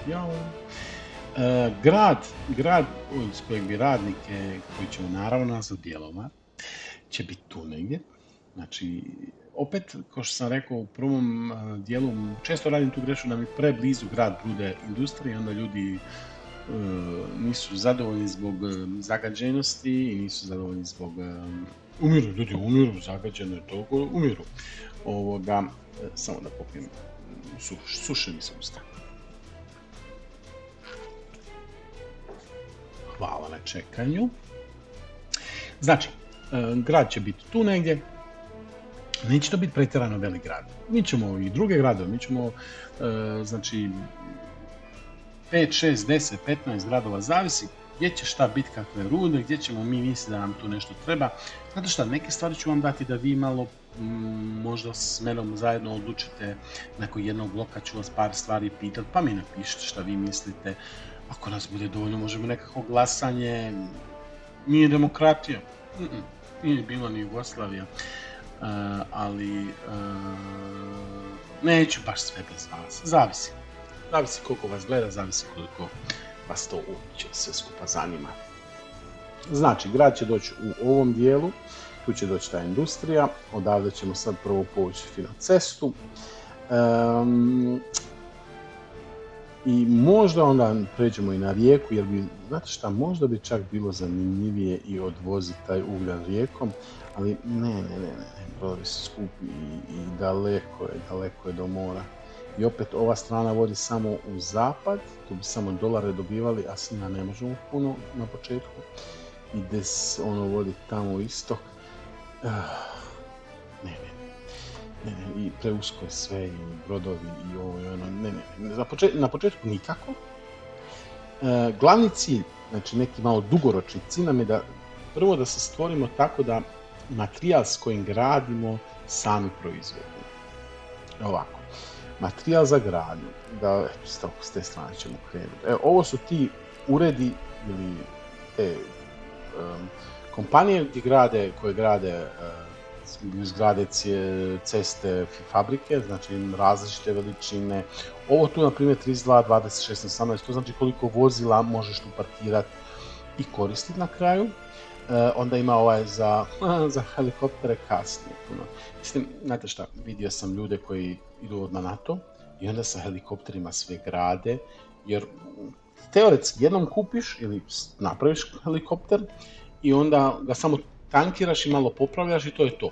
grad iz kojeg bi radnike, koji ćemo naravno nazvati Bjelovar, će biti tu negdje, znači opet, kao što sam rekao u prvom dijelu, često radim tu grešku da mi preblizu grad bude industrija i onda ljudi nisu zadovoljni zbog zagađenosti i nisu zadovoljni zbog umiru, zagađeno je toliko, umiru. Samo da popijem, suše mi se usta. Hvala na čekanju. Znači, grad će biti tu negdje. Neće to biti pretjerano velik grad. Mi ćemo i druge gradove, mi ćemo, znači, 5, 6, 10, 15 gradova, zavisi gdje će šta biti, kakve rude, gdje ćemo mi misliti da nam tu nešto treba. Znate šta, neke stvari ću vam dati da vi malo, možda s menom zajedno odlučite, nakon jednog bloka ću vas par stvari pitati, pa mi napišite šta vi mislite. Ako nas bude dovoljno, možemo nekako glasanje, nije demokratija, nije bilo ni Jugoslavija. ali neću baš sve bez vas, zavisi koliko vas gleda, zavisi koliko vas to uopće sve skupa zanima. Znači, grad će doći u ovom dijelu, tu će doći ta industrija, odavde ćemo sad prvo povući na cestu. I možda onda pređemo i na rijeku, jer bi, znate šta, možda bi čak bilo zanimljivije i odvoziti taj ugljan rijekom, ali ne, brodovi su skupi i daleko je do mora. I opet ova strana vodi samo u zapad, tu bi samo dolare dobivali, a s njima ne možemo puno na početku. I ono vodi tamo u istok. Ne, i preusko je sve, i brodovi, i ovo i ono, ne. Na početku nikako. Glavni cilj, znači neki malo dugoročni cilj nam je da prvo da se stvorimo tako da materijal s kojim gradimo sami proizvodimo. Ovako, materijal za gradnju, da s te strane ćemo krenuti. Ovo su ti uredi ili te kompanije koje grade izgrade ceste, fabrike, znači različite veličine. Ovo tu, na primjer, 32, 26, 18, to znači koliko vozila možeš tu parkirati i koristiti na kraju. Onda ima ovaj za helikoptere kasnije puno. Mislim, znate šta, vidio sam ljude koji idu odmah na to i onda sa helikopterima sve grade, jer teoretski jednom kupiš ili napraviš helikopter i onda ga samo tankiraš i malo popravljaš i to je to.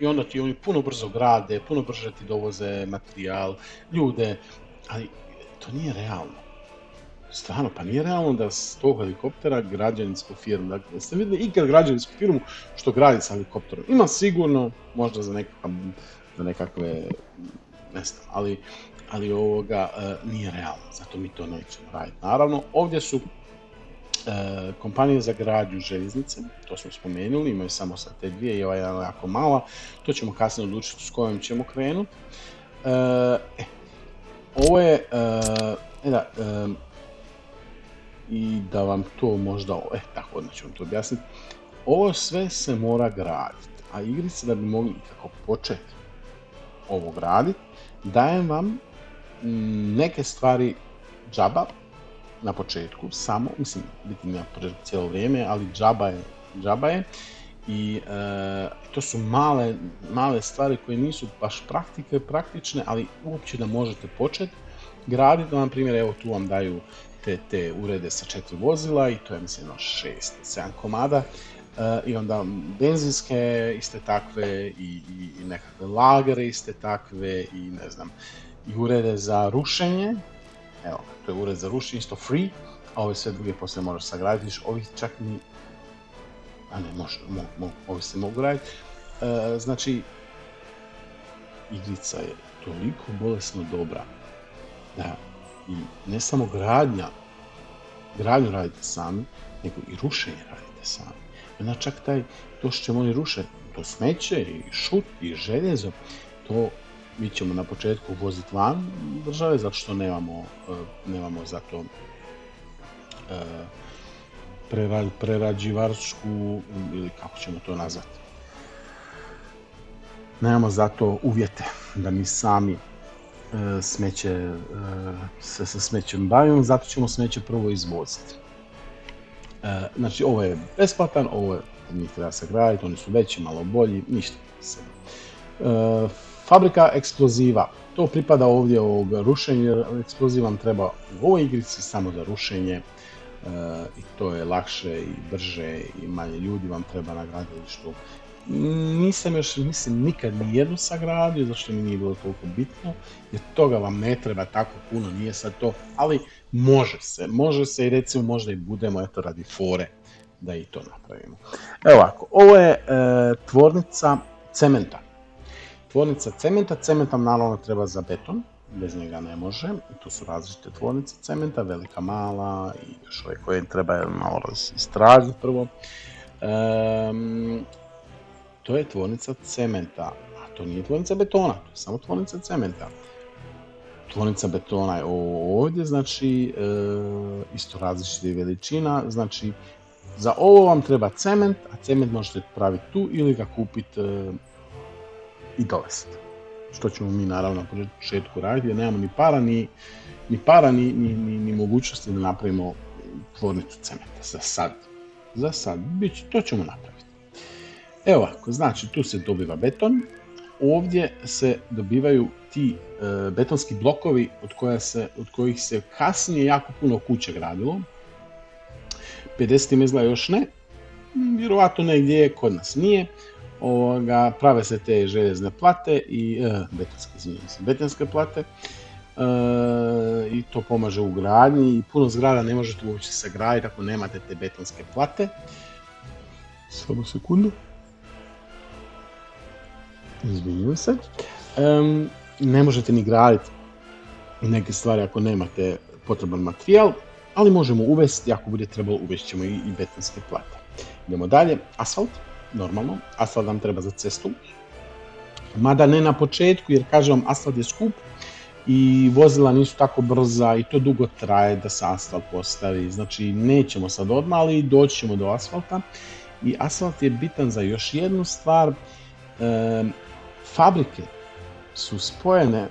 I onda ti oni puno brzo grade, puno brže ti dovoze materijal, ljude, ali to nije realno. Stvarno, pa nije realno da s tog helikoptera građevinsku firmu, dakle, jeste vidjeli ikad građevinsku firmu što gradi sa helikopterom? Ima sigurno, možda za nekakve, ne znam, ali ovoga nije realno, zato mi to nećemo raditi. Naravno, ovdje su kompanije za gradnju željeznice, to smo spomenuli, imaju samo sa te dvije i ova je jako mala, to ćemo kasnije odlučiti s kojom ćemo krenuti. Ovo je, i da vam to možda, tako odmah ću vam to objasniti, ovo sve se mora graditi, a igrice da bi mogli kako početi ovo graditi, dajem vam neke stvari džaba, na početku, samo, mislim, biti na početku cijelo vrijeme, ali džaba je i to su male stvari koje nisu baš praktične, ali uopće da možete početi graditi. Na primjer, evo tu vam daju te urede sa 4 vozila i to je, mislim, 6-7 komada i onda benzinske iste takve i nekakve lagere iste takve i ne znam, i urede za rušenje. Evo, to je ured za rušenje, isto free, a ove sve druge poslije možeš sagraditi, ovih čak ni, ovi se mogu raditi. Znači, igrica je toliko bolesno dobra, da i ne samo gradnju radite sami, nego i rušenje radite sami. Onda čak to što ćemo oni rušiti, to smeće i šut i željezo, to mi ćemo na početku voziti van države, zato što nemamo za to prerađivačku, ili kako ćemo to nazvati. Nemamo za to uvjete da mi sami se sa smećem bavimo, zato ćemo smeće prvo izvoziti. Znači, ovo je besplatan, ovo je njih treba sagraditi, oni su veći, malo bolji, ništa se. Fabrika eksploziva, to pripada ovdje ovog rušenja, jer eksploziv vam treba u ovoj igrici samo za rušenje i to je lakše i brže i manje ljudi vam treba na gradilištu. Nisam još, mislim, nikad nijednu sagradio, zašto mi nije bilo toliko bitno, jer toga vam ne treba tako puno, nije sad to, ali može se i recimo možda i budemo, eto, radi fore da i to napravimo. Evo ovako, ovo je tvornica cementa. Cementam naravno treba za beton, bez njega ne može, i tu su različite tvornice cementa, velika, mala i još ove koje treba malo istražiti prvo. To je tvornica cementa, a to nije tvornica betona, to je samo tvornica cementa. Tvornica betona je ovdje, znači isto različitih veličina, znači za ovo vam treba cement, a cement možete praviti tu ili ga kupiti i dovesti. Što ćemo mi naravno na početku raditi, jer nemamo ni para, ni mogućnosti da napravimo tvornicu cementa za sad, to ćemo napraviti. Evo ovako, znači tu se dobiva beton, ovdje se dobivaju ti betonski blokovi od kojih se kasnije jako puno kuće gradilo. 50. izgleda još ne, vjerovatno negdje kod nas nije. Prave se te željezne plate i betonske plate i to pomaže u gradnji i puno zgrada ne možete uopće sagraditi ako nemate te betonske plate. Samo sekundu. Izvinjujem se. Ne možete ni graditi neke stvari ako nemate potreban materijal, ali možemo uvesti, ako bude trebalo uvesti ćemo i betonske plate. Idemo dalje, asfalt, normalno, asfalt nam treba za cestu, mada ne na početku jer kažem vam asfalt je skup i vozila nisu tako brza i to dugo traje da se asfalt postavi, znači nećemo sad odmah, ali doći ćemo do asfalta i asfalt je bitan za još jednu stvar. Fabrike su spojene,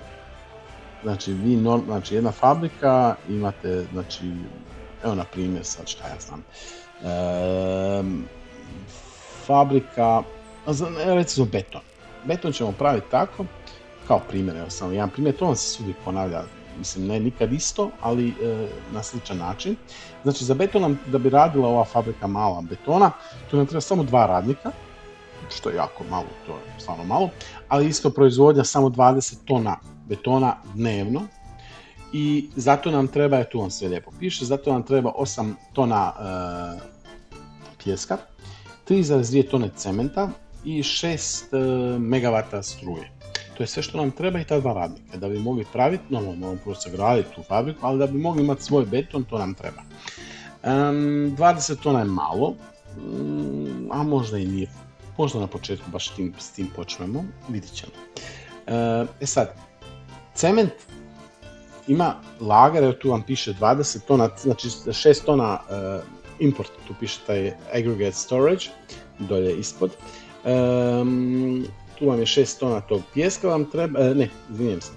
znači jedna fabrika imate, znači evo na primjer sad šta ja znam, fabrika, recimo beton ćemo praviti tako, kao primjer, evo samo jedan primjer, to vam se svugdje ponavlja, mislim ne nikad isto, ali na sličan način. Znači za beton da bi radila ova fabrika mala betona, tu nam treba samo 2 radnika, što je jako malo, to je stvarno malo, ali isto proizvodnja samo 20 tona betona dnevno i zato nam treba, tu vam sve lijepo piše, zato nam treba 8 tona pijeska, 3,2 tone cementa i 6 megavata struje. To je sve što nam treba i ta 2 radnika. Da bi mogli praviti, moramo prvo sagraditi tu fabriku, ali da bi mogli imati svoj beton, to nam treba. 20 tona je malo, a možda i nije. Možda na početku baš s tim počnemo, vidit ćemo. Sad, cement ima lager, evo tu vam piše 20 tona, znači 6 tona import, tu piše taj aggregate storage, dolje ispod. Tu vam je 6 tona tog pijeska, vam treba, izvinjam se,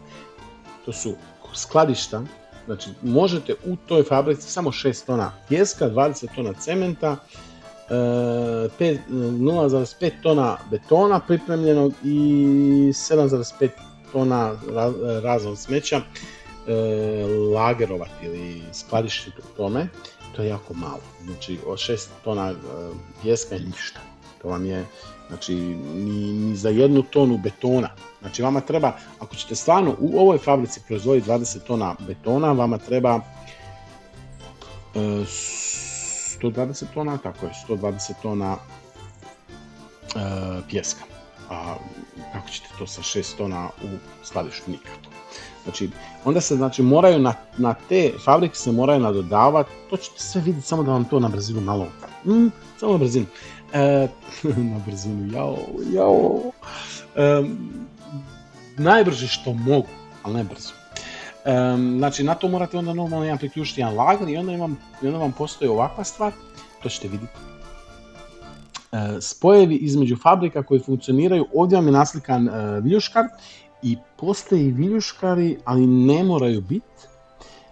to su skladišta, znači možete u toj fabrici samo 6 tona pijeska, 20 tona cementa, 0,5 tona betona pripremljenog i 7,5 tona raznog smeća lagerovati ili skladištiti u tome, to je jako malo. Znači od 6 tona pijeska je ništa. To vam je, znači, ni za 1 tonu betona. Znači vama treba, ako ćete stvarno u ovoj fabrici proizvoditi 20 tona betona, vama treba 120 tona, tako je, 120 tona pijeska. A kako ćete to sa 6 tona u skladištu? Nikako. Znači, onda se, moraju na te fabrike se moraju nadodavati, to ćete sve vidjeti, samo da vam to na brzinu malo, samo na brzinu. Na brzinu, jao. Najbrže što mogu, ali ne brzo. Znači, na to morate onda normalno priključiti jedan lager i onda vam postoji ovakva stvar, to ćete vidjeti. Spojevi između fabrika koji funkcioniraju, ovdje vam je naslikan viljuškar i postoje i viljuškari, ali ne moraju biti,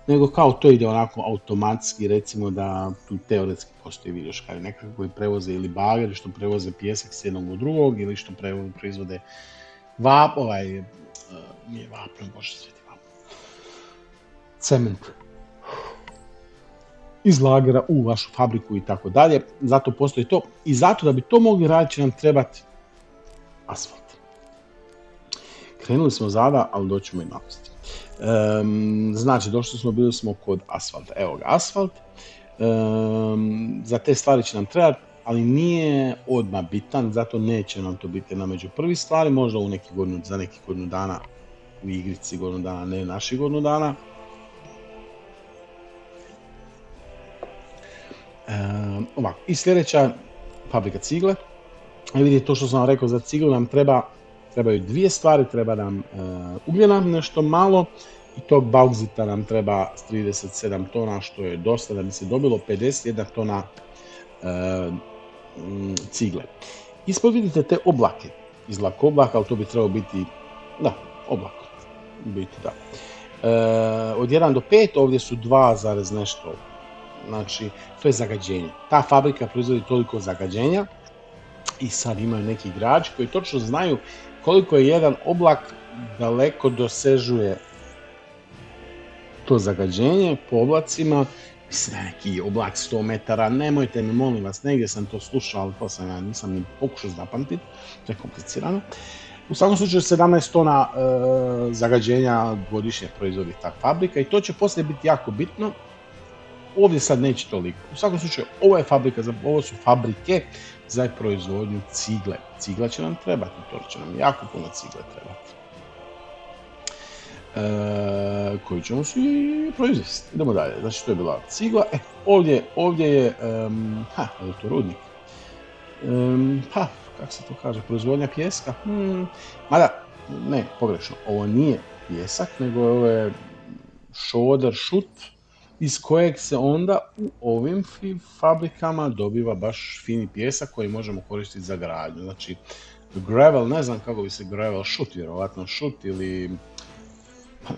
nego kao to ide onako automatski, recimo da tu teoretski postoji viljuškari, nekako koji prevoze ili bageri što prevoze pijesak s jednog u drugog ili što proizvode nije vapno, bože sveti vapno, cement iz lagera u vašu fabriku i tako dalje, zato postoji to i zato da bi to mogli raditi će nam trebati asfalt. Krenuli smo zada, ali doćemo i napusti. Znači, bili smo kod asfalta. Evo ga, asfalt. Za te stvari će nam trebati, ali nije odmah bitan, zato neće nam to biti jedna među prvi stvari, možda za neki godinu dana u igrici godinu dana, ne naših godinu dana. Ovako, i sljedeća fabrika cigle. Vidite, to što sam vam rekao, za ciglu nam trebaju 2 stvari, treba nam ugljena nešto malo i tog baukzita nam treba 37 tona, što je dosta da bi se dobilo 51 tona cigle. Ispod vidite te oblake. izlak oblaka, ali to bi trebao biti, da, oblak, u biti da. Od 1 do 5 ovdje su 2, nešto, znači to je zagađenje. Ta fabrika proizvodi toliko zagađenja i sad imaju neki igrači koji točno znaju koliko je jedan oblak daleko dosežuje to zagađenje po oblacima. Mislim, neki oblak 100 metara, nemojte mi, molim vas, negdje sam to slušao, ali to sam ja nisam ni pokušao zapamtiti, to je komplicirano. U svakom slučaju 17 tona zagađenja godišnje proizvodi ta fabrika i to će poslije biti jako bitno. Ovdje sad neće toliko. U svakom slučaju, ovo su fabrike za proizvodnju cigle. Cigla će nam trebati, to će nam jako puno cigle trebati. Koju ćemo svi proizvesti. Idemo dalje, znači to je bila cigla. Ovdje je, je to rudnik. Kako se to kaže, proizvodnja pijeska? Mada, ne, pogrešno, ovo nije pijesak, nego ovo je šoder, šut, iz kojeg se onda u ovim fabrikama dobiva baš fini pijesak koji možemo koristiti za gradnju. Znači, gravel, ne znam kako bi se gravel, šut, vjerovatno šut ili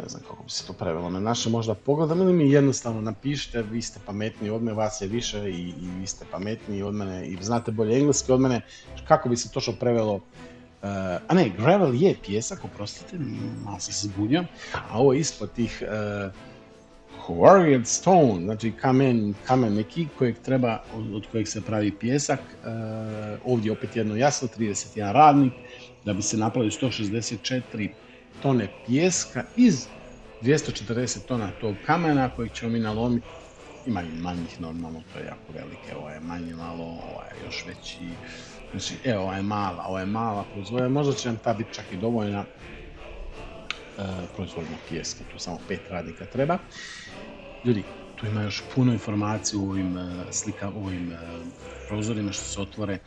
ne znam kako bi se to prevelo na naše, možda pogledam ili mi jednostavno napišite, vi ste pametniji od mene, vas je više i vi ste pametniji od mene i znate bolje engleski od mene, kako bi se točno prevelo. A ne, gravel je pijesak, oprostite, malo sam se zbunio, a ovo je ispod tih quarried stone, znači kamen neki od kojeg se pravi pijesak. Ovdje opet jedno jasno, 31 radnik, da bi se napravili 164 tone pijeska iz 240 tona tog kamena kojeg ćemo mi nalomiti. Ima i manjih normalno, to je jako velike, ovo je manje malo, ovo je još veći. Znači, ovo je mala proizvodnja, možda će nam ta biti čak i dovoljna proizvodnja pijeska, tu samo 5 radnika treba. Ljudi, tu ima još puno informacija u ovim prozorima što se otvore,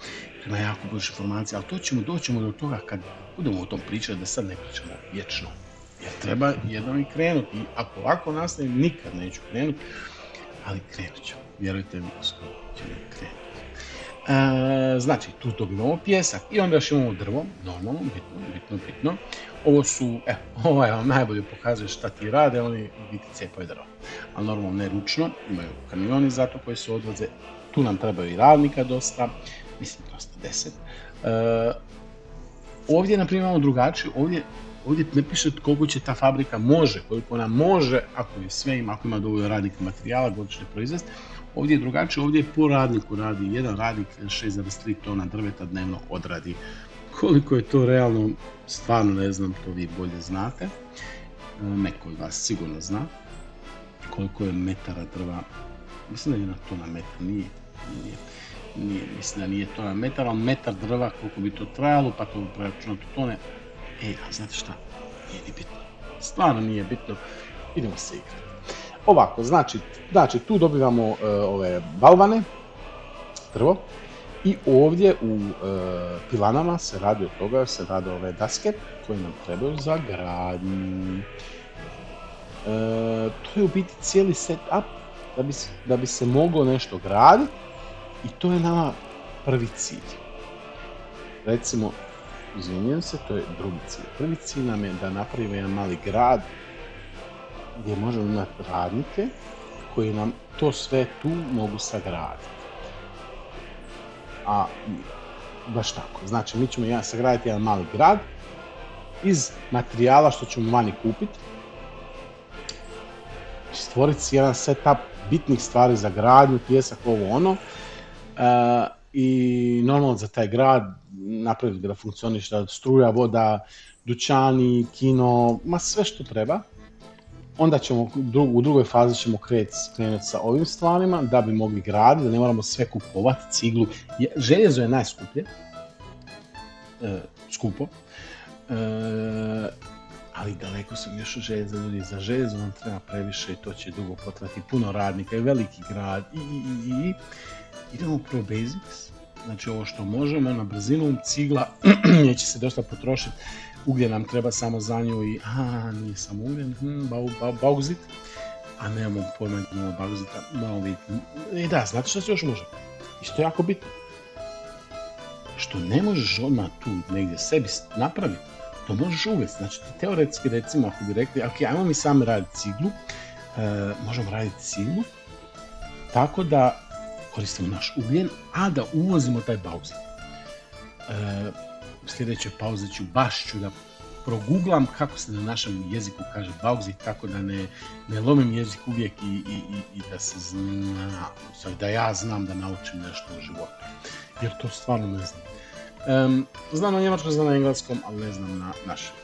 tu ima jako puno informacija, ali doćemo do toga kad budemo o tom pričati, da sad ne pričamo vječno. Jer treba jednom i krenuti. I ako ovako nastavim, nikad neću krenuti, ali krenut ću. Vjerujte mi, skoro ćemo krenuti. Znači, tu dobivamo pijesak i onda još imamo drvo, normalno, bitno. Ovo vam najbolje pokazuje šta ti rade, oni biti cijepaju drvo. Ali normalno ne ručno, imaju kamioni zato koji se odvoze, tu nam trebaju i radnika dosta, mislim dosta 10. Ovdje, na primjer, imamo drugačije, ovdje ne piše koliko će ta fabrika koliko ona može, ako je sve ima, ako ima dovoljno radnika materijala, godišnje proizvesti. Ovdje je drugačije, ovdje je po radniku radi, jedan radnik 6,3 tona drveta dnevno odradi. Koliko je to realno, stvarno ne znam, to vi bolje znate. Neko od vas sigurno zna. Koliko je metara drva, mislim da je 1 tona metar, nije, mislim da nije tona metar, ali metar drva koliko bi to trajalo, pa to preračunati u tone. A znate šta, nije ni bitno, stvarno nije bitno, idemo se igrati. Ovako, znači tu dobivamo ove balvane, drvo, i ovdje u pilanama se radi od toga, se rade ove daske koje nam trebaju za gradnju. To je u biti cijeli setup da bi se moglo nešto graditi i to je nama prvi cilj. Recimo, izvinjujem se, to je drugi cilj. Prvi cilj nam je da napravimo jedan mali grad gdje možemo imati radnike koji nam to sve tu mogu sagraditi. A baš tako, znači mi ćemo sagraditi jedan mali grad iz materijala što ćemo vani kupiti, stvoriti si jedan setup bitnih stvari za gradnju, pijesak, ovo ono, i normalno za taj grad napraviti da funkcioniše, struja, voda, dućani, kino, sve što treba. Onda ćemo u drugoj fazi ćemo krenuti sa ovim stvarima da bi mogli graditi, da ne moramo sve kupovati, ciglu. Željezo je najskuplje, skupo, ali daleko sam još od željeza, ljudi. Za željezo nam treba previše i to će dugo potrati, puno radnika i veliki grad i idemo pro basics, znači ovo što možemo na brzinu, cigla neće se dosta potrošiti, ugljen nam treba samo za nju i nije samo ugljen, bauzit, a nemamo pojma da imamo bauzita, malo vidjeti. Da, znate što se još može? Isto jako bitno. što ne možeš odmah tu negdje sebi napraviti, to možeš uvesti. Znači, teoretski, recimo, ako bi rekli, ok, ajmo mi sami raditi ciglu, možemo raditi ciglu, tako da koristimo naš ugljen, a da uvozimo taj bauzit. U sljedećoj pauzi ću da proguglam kako se na našem jeziku kaže bauzit, tako da ne lomim jezik uvijek i da se zna, da ja znam da naučim nešto u životu. Jer to stvarno ne znam. Znam na njemačkom, znam na engleskom, ali ne znam na našem.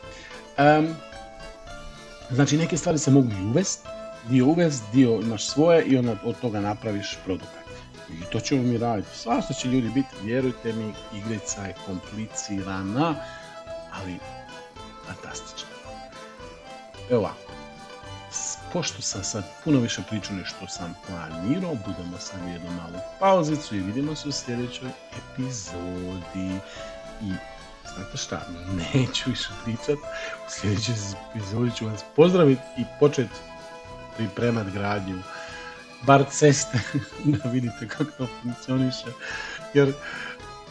Znači, neke stvari se mogu i uvesti, dio imaš svoje i onda od toga napraviš produkt. I to ćemo mi raditi. Svašta će ljudi biti, vjerujte mi, igrica je komplicirana, ali fantastična. Evo ovako, pošto sam sad puno više pričao nešto sam planirao, budemo sad u jednu malu pauzicu i vidimo se u sljedećoj epizodi. I znate šta, neću više pričat, u sljedećoj epizodi ću vas pozdraviti i početi pripremat gradnju bar ceste, da vidite kako to funkcioniše, jer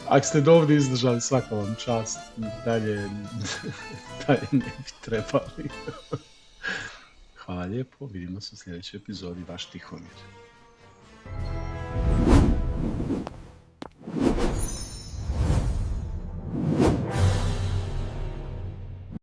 ako ste dobro izdržali, svaka vam čast, dalje ne bi trebali. Hvala lijepo, vidimo se u sljedećoj epizodi, vaš Tihomir.